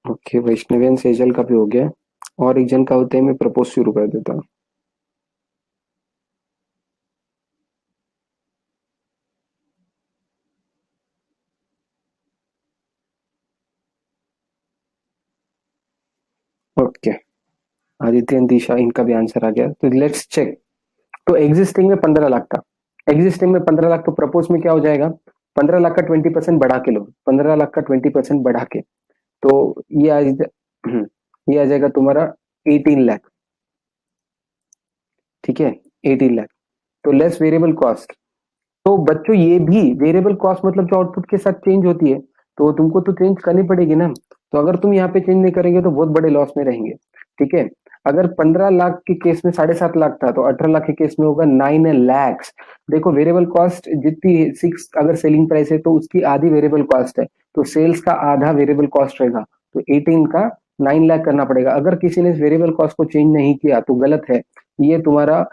ओके, वैष्णवी सेजल का भी हो गया, और एक जन का होते हैं, मैं प्रपोज शुरू कर देता हूँ। ओके, आदित्य दिशा, इनका भी आंसर आ गया, तो लेट्स चेक। तो एग्जिस्टिंग में 15 लाख का, एग्जिस्टिंग में 15 लाख, तो प्रपोज में क्या हो जाएगा, 15 लाख का 20% बढ़ा के लो, 15 लाख का 20% बढ़ा के, तो ये आ ये आ जाएगा तुम्हारा 18 लाख। ठीक है, 18 लाख। तो लेस वेरिएबल कॉस्ट। तो बच्चों ये भी वेरिएबल कॉस्ट मतलब जो आउटपुट के साथ चेंज होती है, तो तुमको तो चेंज करनी पड़ेगी ना। तो अगर तुम यहाँ पे चेंज नहीं करेंगे तो बहुत बड़े लॉस में रहेंगे। ठीक है, अगर 15 लाख के केस में 7.5 लाख था, तो 18 लाख के केस में होगा 9 lakhs। देखो वेरिएबल कॉस्ट जितनी 6 अगर सेलिंग प्राइस है, तो उसकी आधी वेरिएबल कॉस्ट है, तो सेल्स का आधा वेरिएबल कॉस्ट रहेगा, तो 18 का 9 लाख करना पड़ेगा। अगर किसी ने वेरिएबल कॉस्ट को चेंज नहीं किया तो गलत है, ये तुम्हारा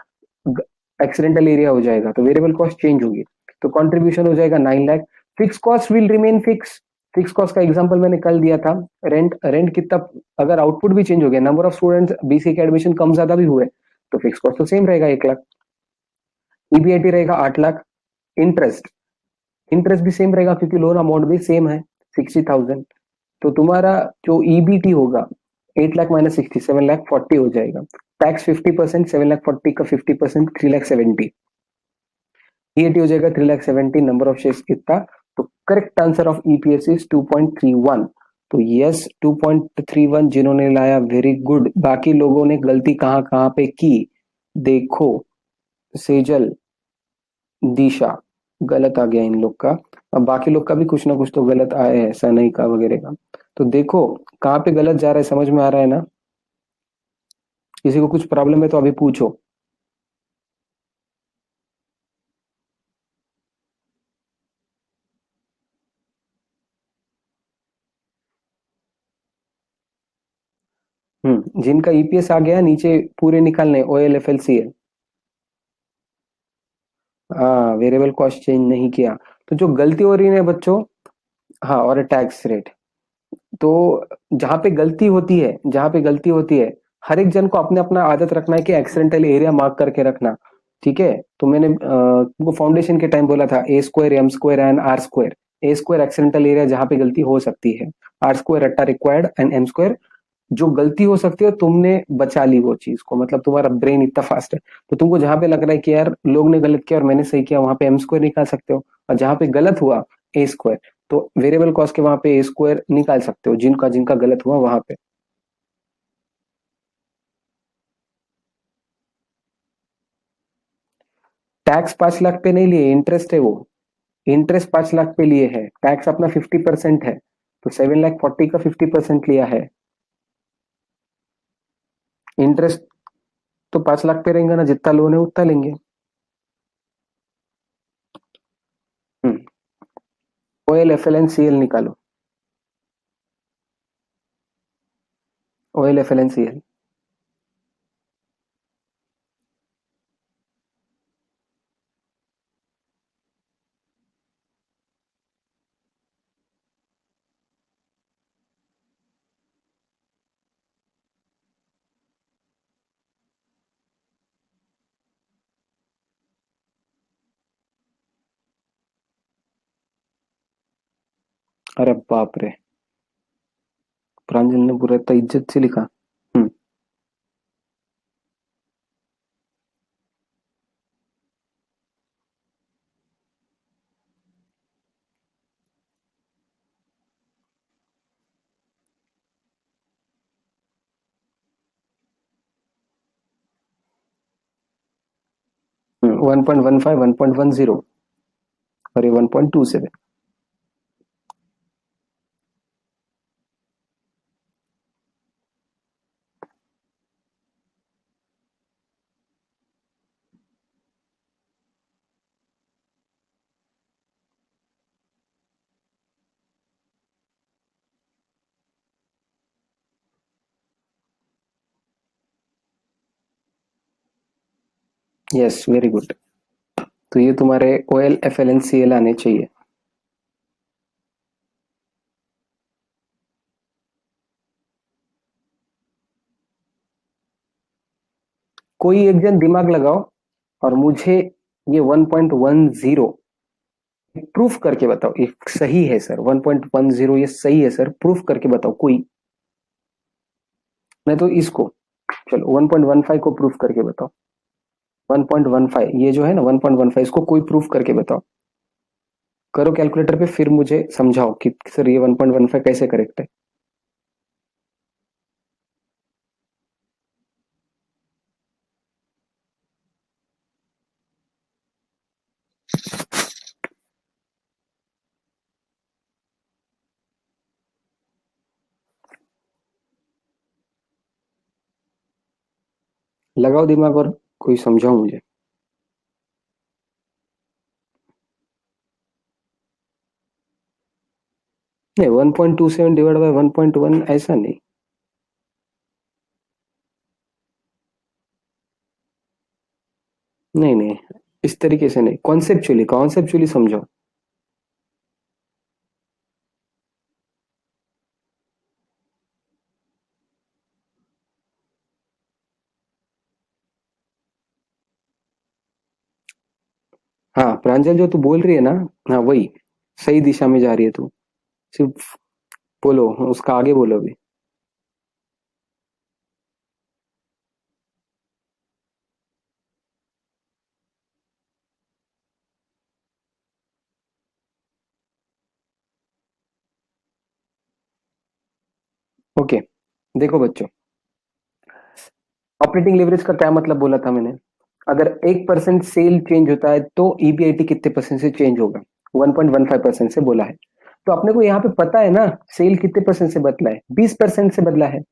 एक्सीडेंटल एरिया हो जाएगा, तो वेरिएबल कॉस्ट चेंज होगी, तो कंट्रीब्यूशन हो जाएगा 9 lakh. Fix cost will remain fix. Fix cost का एग्जांपल मैंने कल दिया था, रेंट, रेंट कितना, अगर आउटपुट भी चेंज हो गया, नंबर ऑफ स्टूडेंट्स बीसी के एडमिशन कम ज्यादा भी हुए, तो फिक्स कॉस्ट तो सेम रहेगा 1 लाख। ईबीआईटी रहेगा 8 लाख। इंटरेस्ट, इंटरेस्ट भी सेम रहेगा क्योंकि लोन अमाउंट भी सेम है 60,000। तो तुम्हारा जो ईबीटी होगा 8 लाख माइनस 60 7 लाख 40 हो जाएगा। टैक्स 50%, 7 लाख 40 का 50% 3 लाख 70। ईएटी हो जाएगा 3 लाख 70। नंबर ऑफ शेयर्स कितना? तो correct answer of EPS is 2.31। तो यस 2.31 जिन्होंने लाया वेरी गुड। बाकी लोगों ने गलती कहाँ कहाँ पे की देखो। सेजल, दिशा, गलत आ गया इन लोग का। अब बाकी लोग का भी कुछ ना कुछ तो गलत आया है, ऐसा नहीं का वगैरह का। तो देखो कहाँ पे गलत जा रहा है, समझ में आ रहा है ना? किसी को कुछ प्रॉब्लम है तो अभी पूछो। जिनका ईपीएस आ गया नीचे पूरे निकालने O L F L C है। हाँ, वेरिएबल कॉस्ट चेंज नहीं किया। तो जो गलती हो रही है बच्चों, हाँ, और टैक्स रेट। तो जहाँ पे गलती होती है हर एक जन को अपने अपना आदत रखना है कि एक्सीडेंटल एरिया मार्क करके रखना। ठीक है? तो मैंने तुमको फाउंडेशन के टाइम बोला था A² M² and R²। A² accidental area जहाँ पे गलती हो सकती है, R² रट्टा रिक्वायर्ड एंड M² जो गलती हो सकती है तुमने बचा ली वो चीज को, मतलब तुम्हारा ब्रेन इतना फास्ट है। तो तुमको जहां पे लग रहा है कि यार लोग ने गलत किया और मैंने सही किया, वहां पे M² निकाल सकते हो। और जहां पे गलत हुआ A², तो वेरिएबल कॉस्ट के वहां पे A² निकाल सकते हो, जिनका जिनका गलत हुआ वहां पे। टैक्स 5 लाख पे नहीं लिए, इंटरेस्ट है वो। इंटरेस्ट 5 लाख पे लिए है, टैक्स अपना 50% है। तो 7 लाख 40 का 50% लिया है। इंटरेस्ट तो 5 लाख पे रहेंगे ना, जितना लोन है उतना लेंगे। OL F L and C L निकालो। OL F L and C L. अरे बाप रे, प्रांजल ने पूरा इतना इज्जत से लिखा। हम्म 1.15 1.10 और ये 1.27। Yes very good. तो ये तुम्हारे OL F L and C L आने चाहिए। कोई एक जन दिमाग लगाओ और मुझे ये 1.10 प्रूफ करके बताओ, ये सही है सर? 1.10 ये सही है सर? प्रूफ करके बताओ कोई। नहीं तो इसको, चलो 1.15 को प्रूफ करके बताओ। 1.15 ये जो है ना 1.15, इसको कोई प्रूफ करके बताओ। करो कैलकुलेटर पे, फिर मुझे समझाओ कि सर ये 1.15 कैसे करेक्ट है। लगाओ दिमाग और कोई समझाओ मुझे। नहीं, 1.27 डिवाइड बाय 1.1 ऐसा नहीं। नहीं नहीं, इस तरीके से नहीं, कॉन्सेप्चुअली कॉन्सेप्चुअली समझो। हाँ प्रांजल, जो तू बोल रही है ना, हाँ वही। सही दिशा में जा रही है तू, सिर्फ बोलो, उसका आगे बोलो अभी। ओके, देखो बच्चों, ऑपरेटिंग लेवरेज का क्या मतलब बोला था मैंने? अगर 1% सेल चेंज होता है तो ईबीआईटी कितने परसेंट से चेंज होगा? 1.15% से बोला है। तो अपने को यहाँ पे पता है ना, सेल कितने परसेंट से बदला है? 20% से बदला है।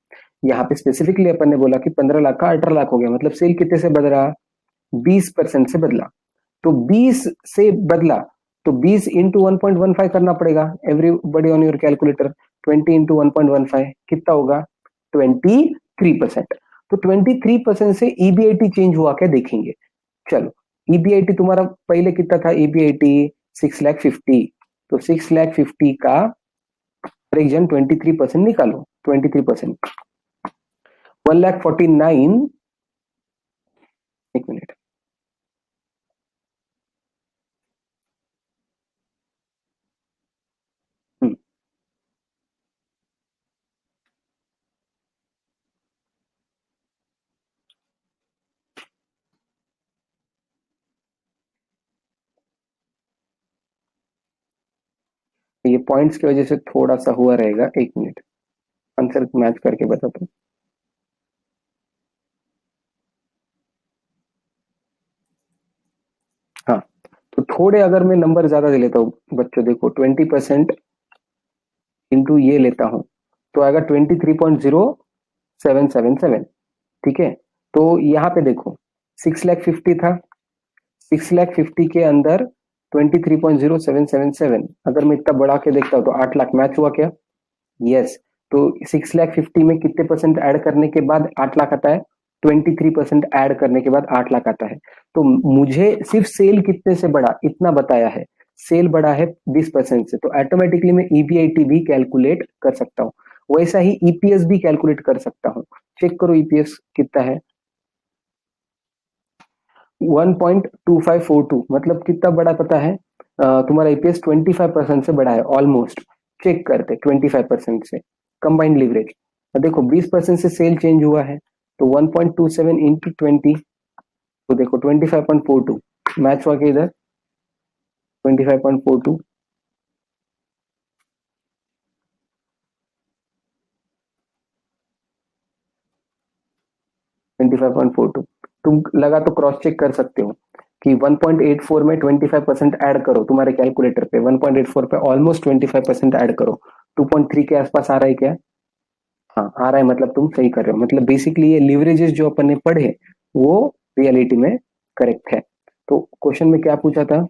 यहाँ पे स्पेसिफिकली अपन ने बोला कि 15 लाख का 18 लाख हो गया, मतलब सेल कितने से बदला? 20% से बदला। तो 20 से बदला, तो 20 इंटू 1.15 करना पड़ेगा। Everybody on your calculator, 20 into 1.15 कितना होगा? 23%। तो 23% से ईबीआईटी चेंज हुआ क्या देखेंगे। चलो, ईबीआईटी तुम्हारा पहले कितना था? ईबीआईटी 6,50,000। तो 6,50,000 का हर एक जन 23% निकालो। 23%, 1,49,000। एक मिनट, ये पॉइंट्स की वजह से थोड़ा सा हुआ रहेगा। एक मिनट, आंसर मैच करके बताता हूँ। हाँ, तो थोड़े अगर मैं नंबर ज्यादा दे लेता हूँ बच्चों, देखो 20% इंटू ये लेता हूँ तो आएगा 23.0777। ठीक है, तो यहाँ पे देखो 6,50,000 था, 6,50,000 के अंदर 23.0777, अगर मैं इतना बढ़ा के देखता हूँ तो 8 लाख मैच हुआ क्या? यस। तो 6,50,000 में कितने परसेंट ऐड करने के बाद 8 लाख आता है? 23% ऐड करने के बाद 8 लाख आता है। तो मुझे सिर्फ सेल कितने से बढ़ा इतना बताया है, सेल बढ़ा है 20% से, तो ऑटोमेटिकली मैं ईबीआईटी भी कैलकुलेट कर सकता हूँ। वैसा ही ईपीएस भी कैलकुलेट कर सकता हूँ। चेक करो ईपीएस कितना है। 1.2542, मतलब कितना बड़ा पता है? तुम्हारा ईपीएस 25% से बड़ा है ऑलमोस्ट। चेक करते 25% से कंबाइंड लीवरेज। देखो 20% से सेल चेंज हुआ है, तो 1.27 इंटू 20, तो देखो 25.42 मैच हुआ कि इधर 25.42, 25.42। तुम लगा तो क्रॉस चेक कर सकते हो कि 1.84 में 25% ऐड करो तुम्हारे कैलकुलेटर पे, 1.84 पे ऑलमोस्ट 25% ऐड करो, 2.3 के आसपास आ रहा है क्या? हाँ आ रहा है, मतलब तुम सही कर रहे हो। मतलब बेसिकली ये लीवरेजेस जो अपन ने पढ़े वो रियलिटी में करेक्ट है। तो क्वेश्चन में क्या पूछा था?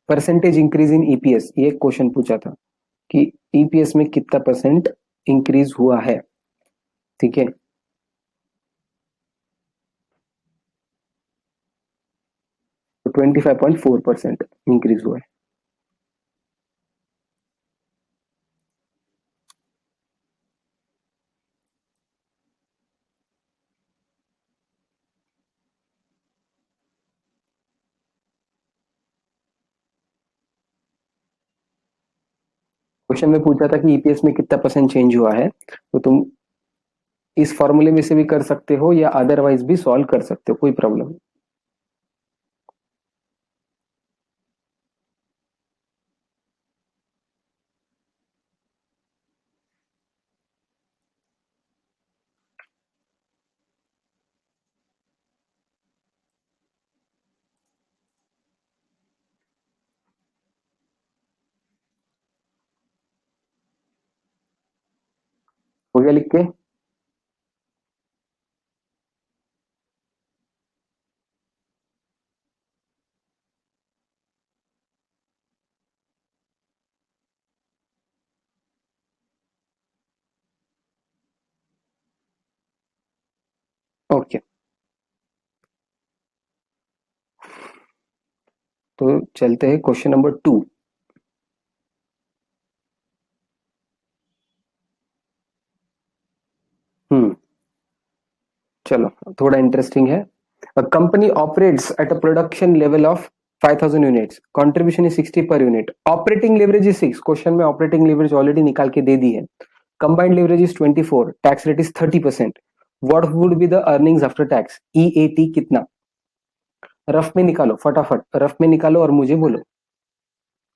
परसेंटेज इंक्रीज इन ईपीएस, ये क्वेश्चन पूछा था कि ईपीएस में कितना परसेंट इंक्रीज हुआ है। ठीक है, तो 25.4% इंक्रीज हुआ है। क्वेश्चन में पूछा था कि ईपीएस में कितना परसेंट चेंज हुआ है, तो तुम इस फॉर्मूले में से भी कर सकते हो या अदरवाइज भी सॉल्व कर सकते हो, कोई प्रॉब्लम नहीं। हो गया लिख के? ओके, तो चलते हैं क्वेश्चन नंबर 2। हम्म, चलो थोड़ा इंटरेस्टिंग है। A company operates at a production level of 5000 units, contribution is 60 per unit, operating leverage is 6, question में ऑपरेटिंग लेवरेज ऑलरेडी निकाल के दे दी है, combined leverage is 24, tax rate is 30%, what would be the earnings after tax, EAT कितना, रफ में निकालो फटाफट, रफ में निकालो और मुझे बोलो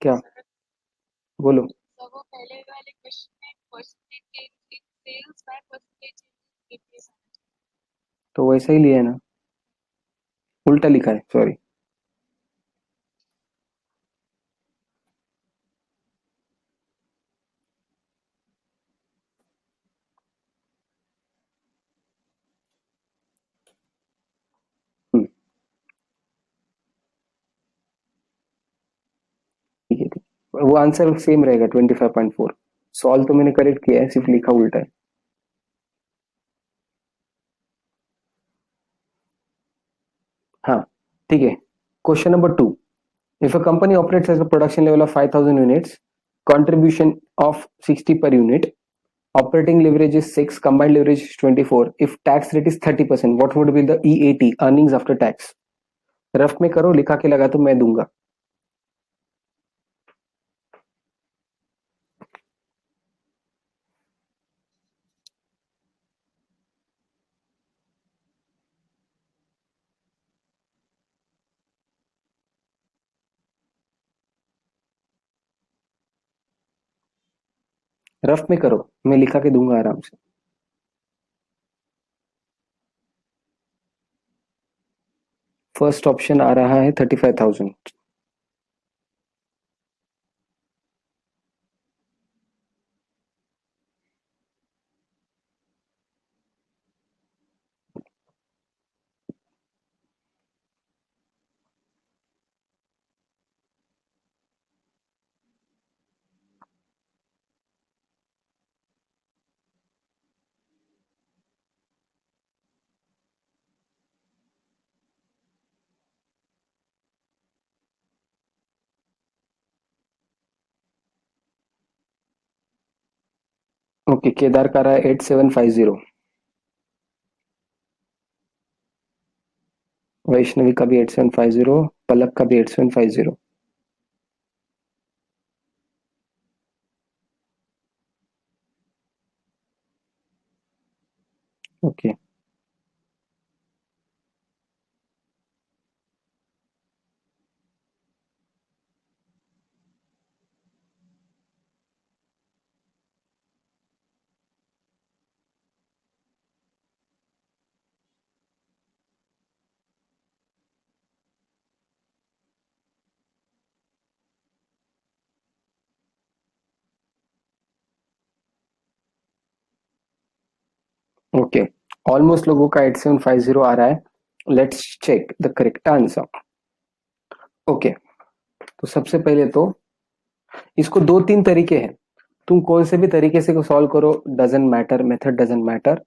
क्या, बोलो। तो वो पहले वाले क्वेश्चन में percentage change in sales by percentage change in EPS. तो वैसा ही लिया है ना, उल्टा लिखा है, सॉरी। ठीक है, ठीक है। वो आंसर सेम रहेगा 25.4, सॉल्व तो मैंने करेक्ट किया है, सिर्फ लिखा उल्टा है। हाँ ठीक है, question number 2, if a company operates at a production level of 5000 units, contribution of 60 per unit, operating leverage is 6, combined leverage is 24, if tax rate is 30%, what would be the EAT, earnings after tax? Rough में करो, लिखा के लगा तो मैं दूंगा। रफ में करो, मैं लिखा के दूंगा आराम से। फर्स्ट ऑप्शन आ रहा है 35,000। ओके, केदार का रहा है 8750, वैष्णवी का भी 8750, पलक का भी 8750। ओके ओके, ऑलमोस्ट लोगों का 8750 आ रहा है, let's check the correct answer. Okay, तो सबसे पहले तो इसको दो तीन तरीके हैं, तुम कौन से भी तरीके से सॉल्व करो, doesn't matter, method doesn't matter.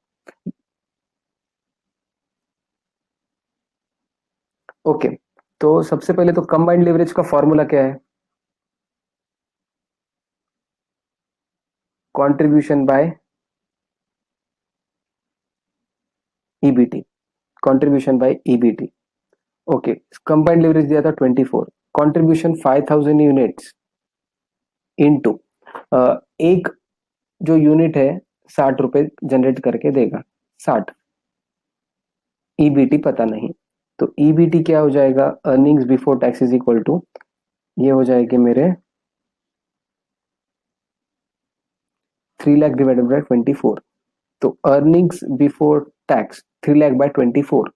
Okay, तो सबसे पहले तो कंबाइंड लेवरेज का फॉर्मूला क्या है, contribution by EBT, contribution by EBT. Okay, combined leverage दिया था 24, कंट्रीब्यूशन 5000 यूनिट्स इनटू एक जो यूनिट है 60 रुपए जनरेट करके देगा, 60, ईबीटी पता नहीं, तो ईबीटी क्या हो जाएगा, earnings before tax is equal to, ये हो जाएगी मेरे 3 लाख डिवाइडेड बाय 24, तो earnings before tax 3 lakh by 24,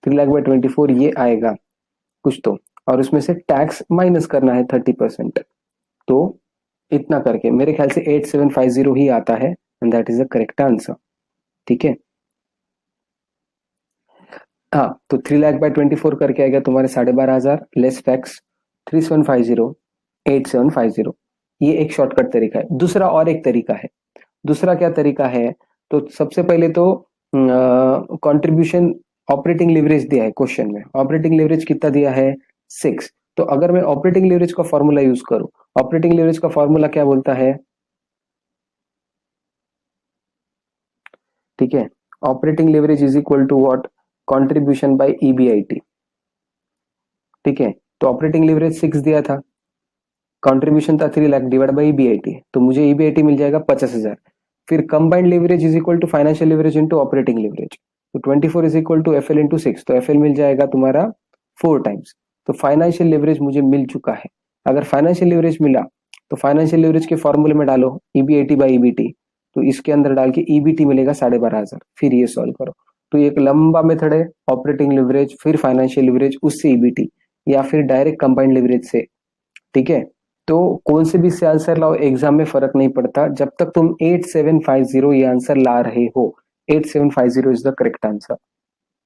3 lakh by 24 ये आएगा कुछ तो, और उसमें से टैक्स माइनस करना है 30%, तो इतना करके मेरे ख्याल से 8750 ही आता है, and that is the correct answer. ठीक है, हाँ, तो 3 लाख बाय 24 करके आएगा तुम्हारे 12,500 लेस टैक्स, 3750 8750, ये एक शॉर्टकट तरीका है। दूसरा और एक तरीका है, दूसरा क्या तरीका है, तो सबसे पहले तो कंट्रीब्यूशन, ऑपरेटिंग लेवरेज दिया है क्वेश्चन में, ऑपरेटिंग लेवरेज कितना दिया है 6, तो अगर मैं ऑपरेटिंग लेवरेज का फॉर्मूला यूज करूं, ऑपरेटिंग लेवरेज का फॉर्मूला क्या बोलता है, ठीक है, operating leverage is equal to what, contribution by EBIT. ठीक है, तो ऑपरेटिंग लिवरेज 6 दिया था, कंट्रीब्यूशन था 3 लाख डिवाइड बाई ईबीआईटी, तो मुझे ईबीआईटी मिल जाएगा 50,000। फिर combined leverage is equal to financial leverage into operating leverage, तो 24 is equal to F L into 6, तो एफ एल मिल जाएगा तुम्हारा 4 टाइम्स। तो फाइनेंशियल लिवरेज मुझे मिल चुका है। अगर फाइनेंशियल लिवरेज मिला तो फाइनेंशियल लिवरेज के फॉर्मूले में डालो ईबीआईटी बाई ईबीटी, तो इसके अंदर डाल के ईबीटी मिलेगा 12,500, फिर ये सॉल्व करो। तो ये एक लंबा मेथड है, ऑपरेटिंग लिवरेज फिर फाइनेंशियल लिवरेज उससे ईबीटी, या फिर डायरेक्ट कंबाइंड लिवरेज से। ठीक है, तो कौन से भी से आंसर लाओ एग्जाम में फर्क नहीं पड़ता, जब तक तुम 8750 ये आंसर ला रहे हो। 8750 इज द करेक्ट आंसर।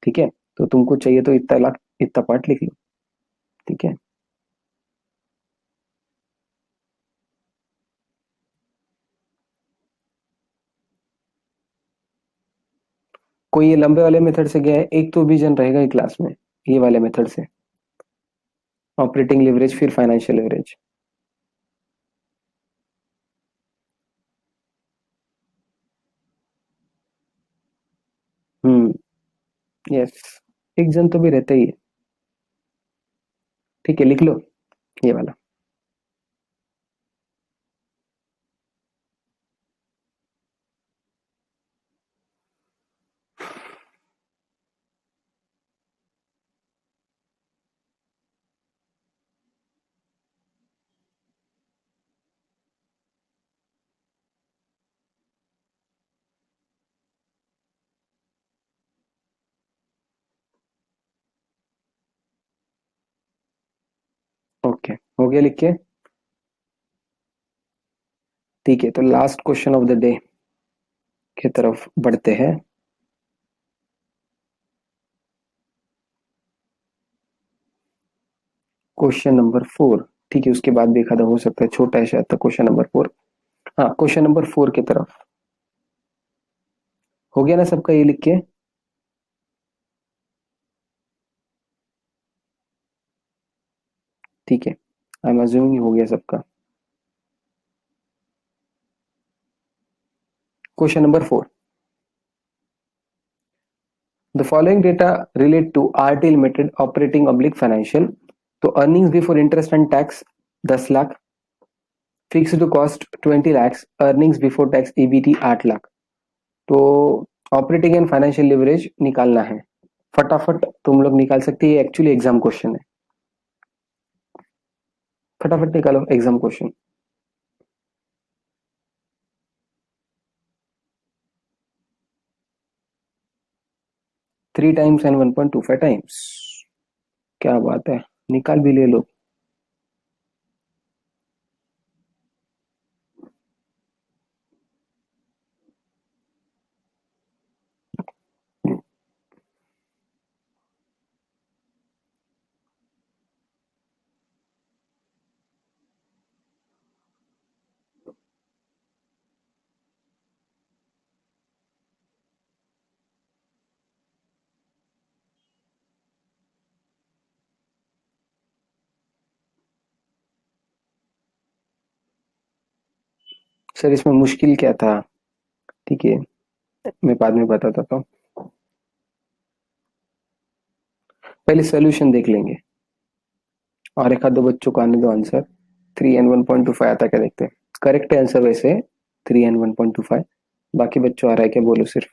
ठीक है, तो तुमको चाहिए तो इतना पार्ट लिख लो। ठीक है, कोई ये लंबे वाले मेथड से गया है, एक तो भी जन रहेगा ही क्लास में ये वाले मेथड से, ऑपरेटिंग लिवरेज फिर फाइनेंशियल लिवरेज। यस, एक जन तो भी रहता ही है। ठीक है, लिख लो ये वाला। ओके, हो गया लिख के। ठीक है, तो last question of the day की तरफ बढ़ते हैं। Question number 4। ठीक है, उसके बाद भी एक आधा हो सकता है, छोटा है शायद, तो क्वेश्चन नंबर 4। हाँ, क्वेश्चन नंबर 4 की तरफ हो गया ना सबका, ये लिख के। ठीक है, आई एम अज्यूमिंग हो गया सबका। Question number 4, the following data relate to RT limited operating oblique financial. तो earnings before interest and tax 10 lakh, fixed cost 20 lakh, earnings before tax EBT 8 lakh. तो ऑपरेटिंग एंड फाइनेंशियल लिवरेज निकालना है। फटाफट तुम लोग निकाल सकते हैं, ये एक्चुअली एग्जाम क्वेश्चन है। फटाफट निकालो exam question. 3 times and 1.25 times. क्या बात है, निकाल भी ले लो। सर इसमें मुश्किल क्या था? ठीक है, मैं बाद में बताता हूँ, पहले सोल्यूशन देख लेंगे और एक आध दो बच्चों को आने दो आंसर। 3 and 1.25 आता क्या देखते हैं। करेक्ट आंसर वैसे 3 and 1.25, बाकी बच्चों आ रहा है क्या बोलो सिर्फ।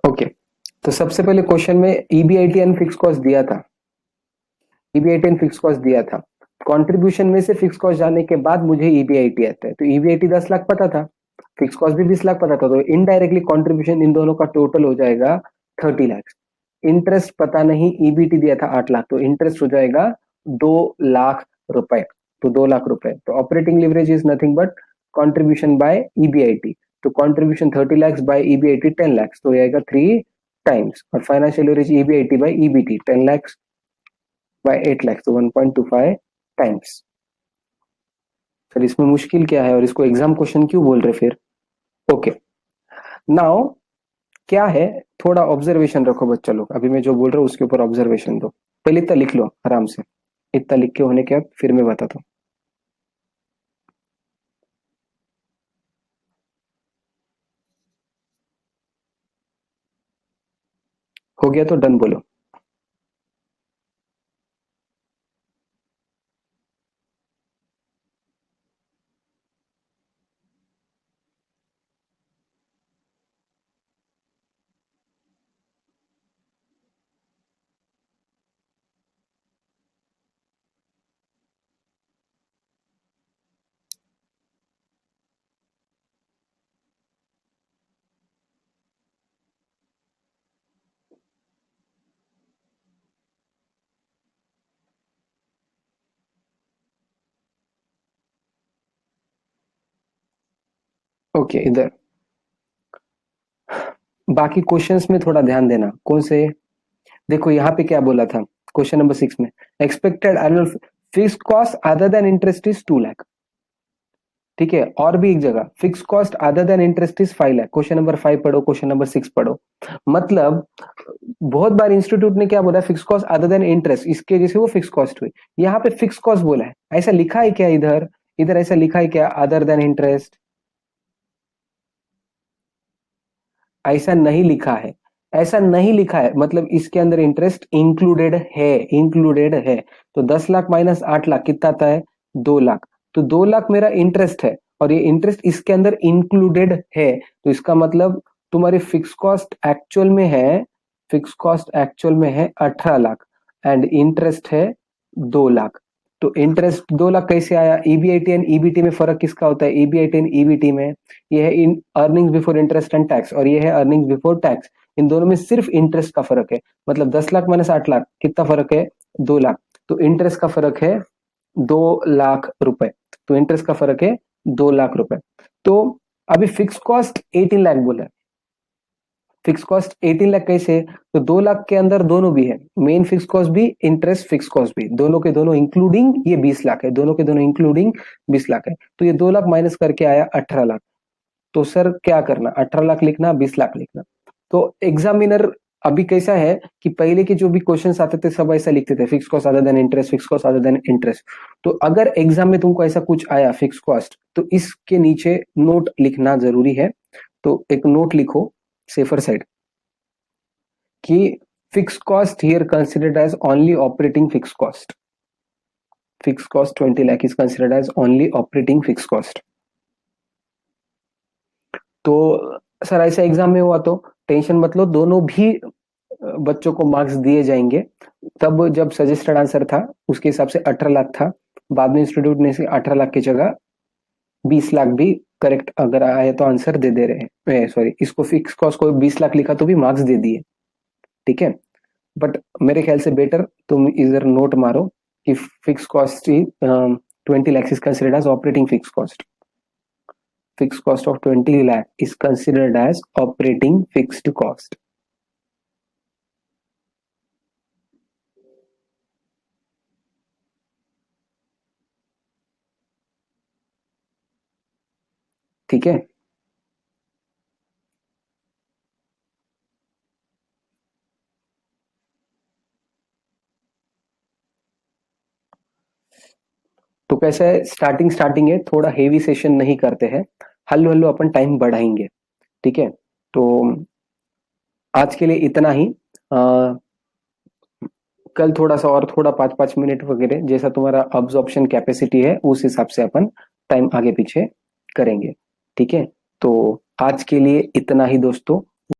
ओके, तो सबसे पहले क्वेश्चन में ईबीआईटी एंड फिक्स कॉस्ट दिया था, ईबीआईटी एंड फिक्स कॉस्ट दिया था। कंट्रीब्यूशन में से फिक्स कॉस्ट जाने के बाद मुझे ईबीआईटी आता है, तो ईबीआईटी 10 लाख पता था, फिक्स कॉस्ट भी 20 लाख पता था, तो इनडायरेक्टली कंट्रीब्यूशन इन दोनों का टोटल हो जाएगा 30 लाख। इंटरेस्ट पता नहीं, ईबीटी दिया था 8 लाख, तो इंटरेस्ट हो जाएगा 2 लाख रुपए, तो 2 लाख रुपए। तो operating leverage is nothing but contribution by EBIT, तो contribution 30 lakh by EBIT 10 lakh, तो आएगा 3 टाइम्स। और financial leverage EBIT by EBT 10 lakh by 8 lakh, तो 1.25 टाइम्स। सर इसमें मुश्किल क्या है और इसको एग्जाम क्वेश्चन क्यों बोल रहे फिर? ओके, नाउ क्या है, थोड़ा ऑब्जर्वेशन रखो बच्चा लोग, अभी मैं जो बोल रहा हूँ उसके ऊपर ऑब्जर्वेशन दो। पहले इतना लिख लो आराम से, इतना लिख के होने के बाद फिर मैं बताता हूँ। हो गया तो डन बोलो। ओके, इधर बाकी क्वेश्चंस में थोड़ा ध्यान देना। कौन से? देखो यहाँ पे क्या बोला था क्वेश्चन नंबर 6 में, expected annual fix cost other than interest is 2 lakh. ठीक है, और भी एक जगह fix cost other than interest is 5 lakh. Question number 5 पढ़ो, क्वेश्चन नंबर 6 पढ़ो। मतलब बहुत बार इंस्टीट्यूट ने क्या बोला, fix cost other than interest, इसके जैसे वो फिक्स कॉस्ट हुई। यहाँ पे फिक्स कॉस्ट बोला है, ऐसा लिखा है क्या इधर? इधर ऐसा लिखा है क्या अदर देन इंटरेस्ट? ऐसा नहीं लिखा है, ऐसा नहीं लिखा है, मतलब इसके अंदर इंटरेस्ट इंक्लूडेड है, इंक्लूडेड है। तो 10 लाख माइनस 8 लाख कितना आता है? 2 लाख। तो 2 लाख मेरा इंटरेस्ट है और ये इंटरेस्ट इसके अंदर इंक्लूडेड है, तो इसका मतलब तुम्हारी फिक्स कॉस्ट एक्चुअल में है, फिक्स कॉस्ट एक्चुअल में है 18 लाख एंड इंटरेस्ट है 2 लाख। तो इंटरेस्ट 2 लाख कैसे आया? ईबीआईटी एंड ईबीटी में फर्क किसका होता है? ईबीआईटी एंड ईबीटी में ये है इन earnings before interest and tax और ये है अर्निंग्स बिफोर टैक्स। इन दोनों में सिर्फ इंटरेस्ट का फर्क है, मतलब 10 लाख माइनस 8 लाख कितना फर्क है? 2 लाख। तो इंटरेस्ट का फर्क है 2 लाख रुपए, तो इंटरेस्ट का फर्क है 2 लाख रुपए। तो अभी फिक्स कॉस्ट 18 लाख बोला है, फिक्स कॉस्ट 18 लाख कैसे? तो 2 लाख के अंदर दोनों भी है, मेन फिक्स कॉस्ट भी इंटरेस्ट फिक्स कॉस्ट भी, दोनों के दोनों इंक्लूडिंग ये 20 लाख है, दोनों के दोनों इंक्लूडिंग 20 लाख है। तो ये 2 लाख माइनस करके आया 18 लाख। तो सर क्या करना, 18 लाख लिखना 20 लाख लिखना? तो एग्जामिनर अभी कैसा है कि पहले के जो भी क्वेश्चंस आते थे सब ऐसा लिखते थे, fix cost other than interest, fix cost other than interest. तो अगर एग्जाम में तुमको ऐसा कुछ आया फिक्स कॉस्ट, तो इसके नीचे नोट लिखना जरूरी है। तो एक नोट लिखो सेफर साइड कि fix cost here considered as only operating fix cost, fix cost 20 lakh is considered as only operating fix cost. तो सर ऐसा एग्जाम में हुआ तो टेंशन मत लो, दोनों भी बच्चों को मार्क्स दिए जाएंगे। तब जब सजेस्टेड आंसर था उसके हिसाब से 18 लाख था, बाद में इंस्टीट्यूट ने 18 लाख की जगह 20 लाख भी करेक्ट अगर आए तो आंसर दे दे रहे हैं, सॉरी इसको फिक्स कॉस्ट को 20 लाख लिखा तो भी मार्क्स दे दिए। ठीक है, बट मेरे ख्याल से बेटर तुम इधर नोट मारो कि fix cost 20 lakh is considered as operating fix cost, fixed cost of 20 lakh is considered as operating fixed cost. ठीक है, तो कैसा है, स्टार्टिंग स्टार्टिंग है, थोड़ा हेवी सेशन नहीं करते हैं, हल्लो हल्लो अपन टाइम बढ़ाएंगे। ठीक है, तो आज के लिए इतना ही। कल थोड़ा सा और थोड़ा 5-5 मिनट वगैरह जैसा तुम्हारा अब्जॉर्प्शन कैपेसिटी है उस हिसाब से अपन टाइम आगे पीछे करेंगे। ठीक है, तो आज के लिए इतना ही दोस्तों।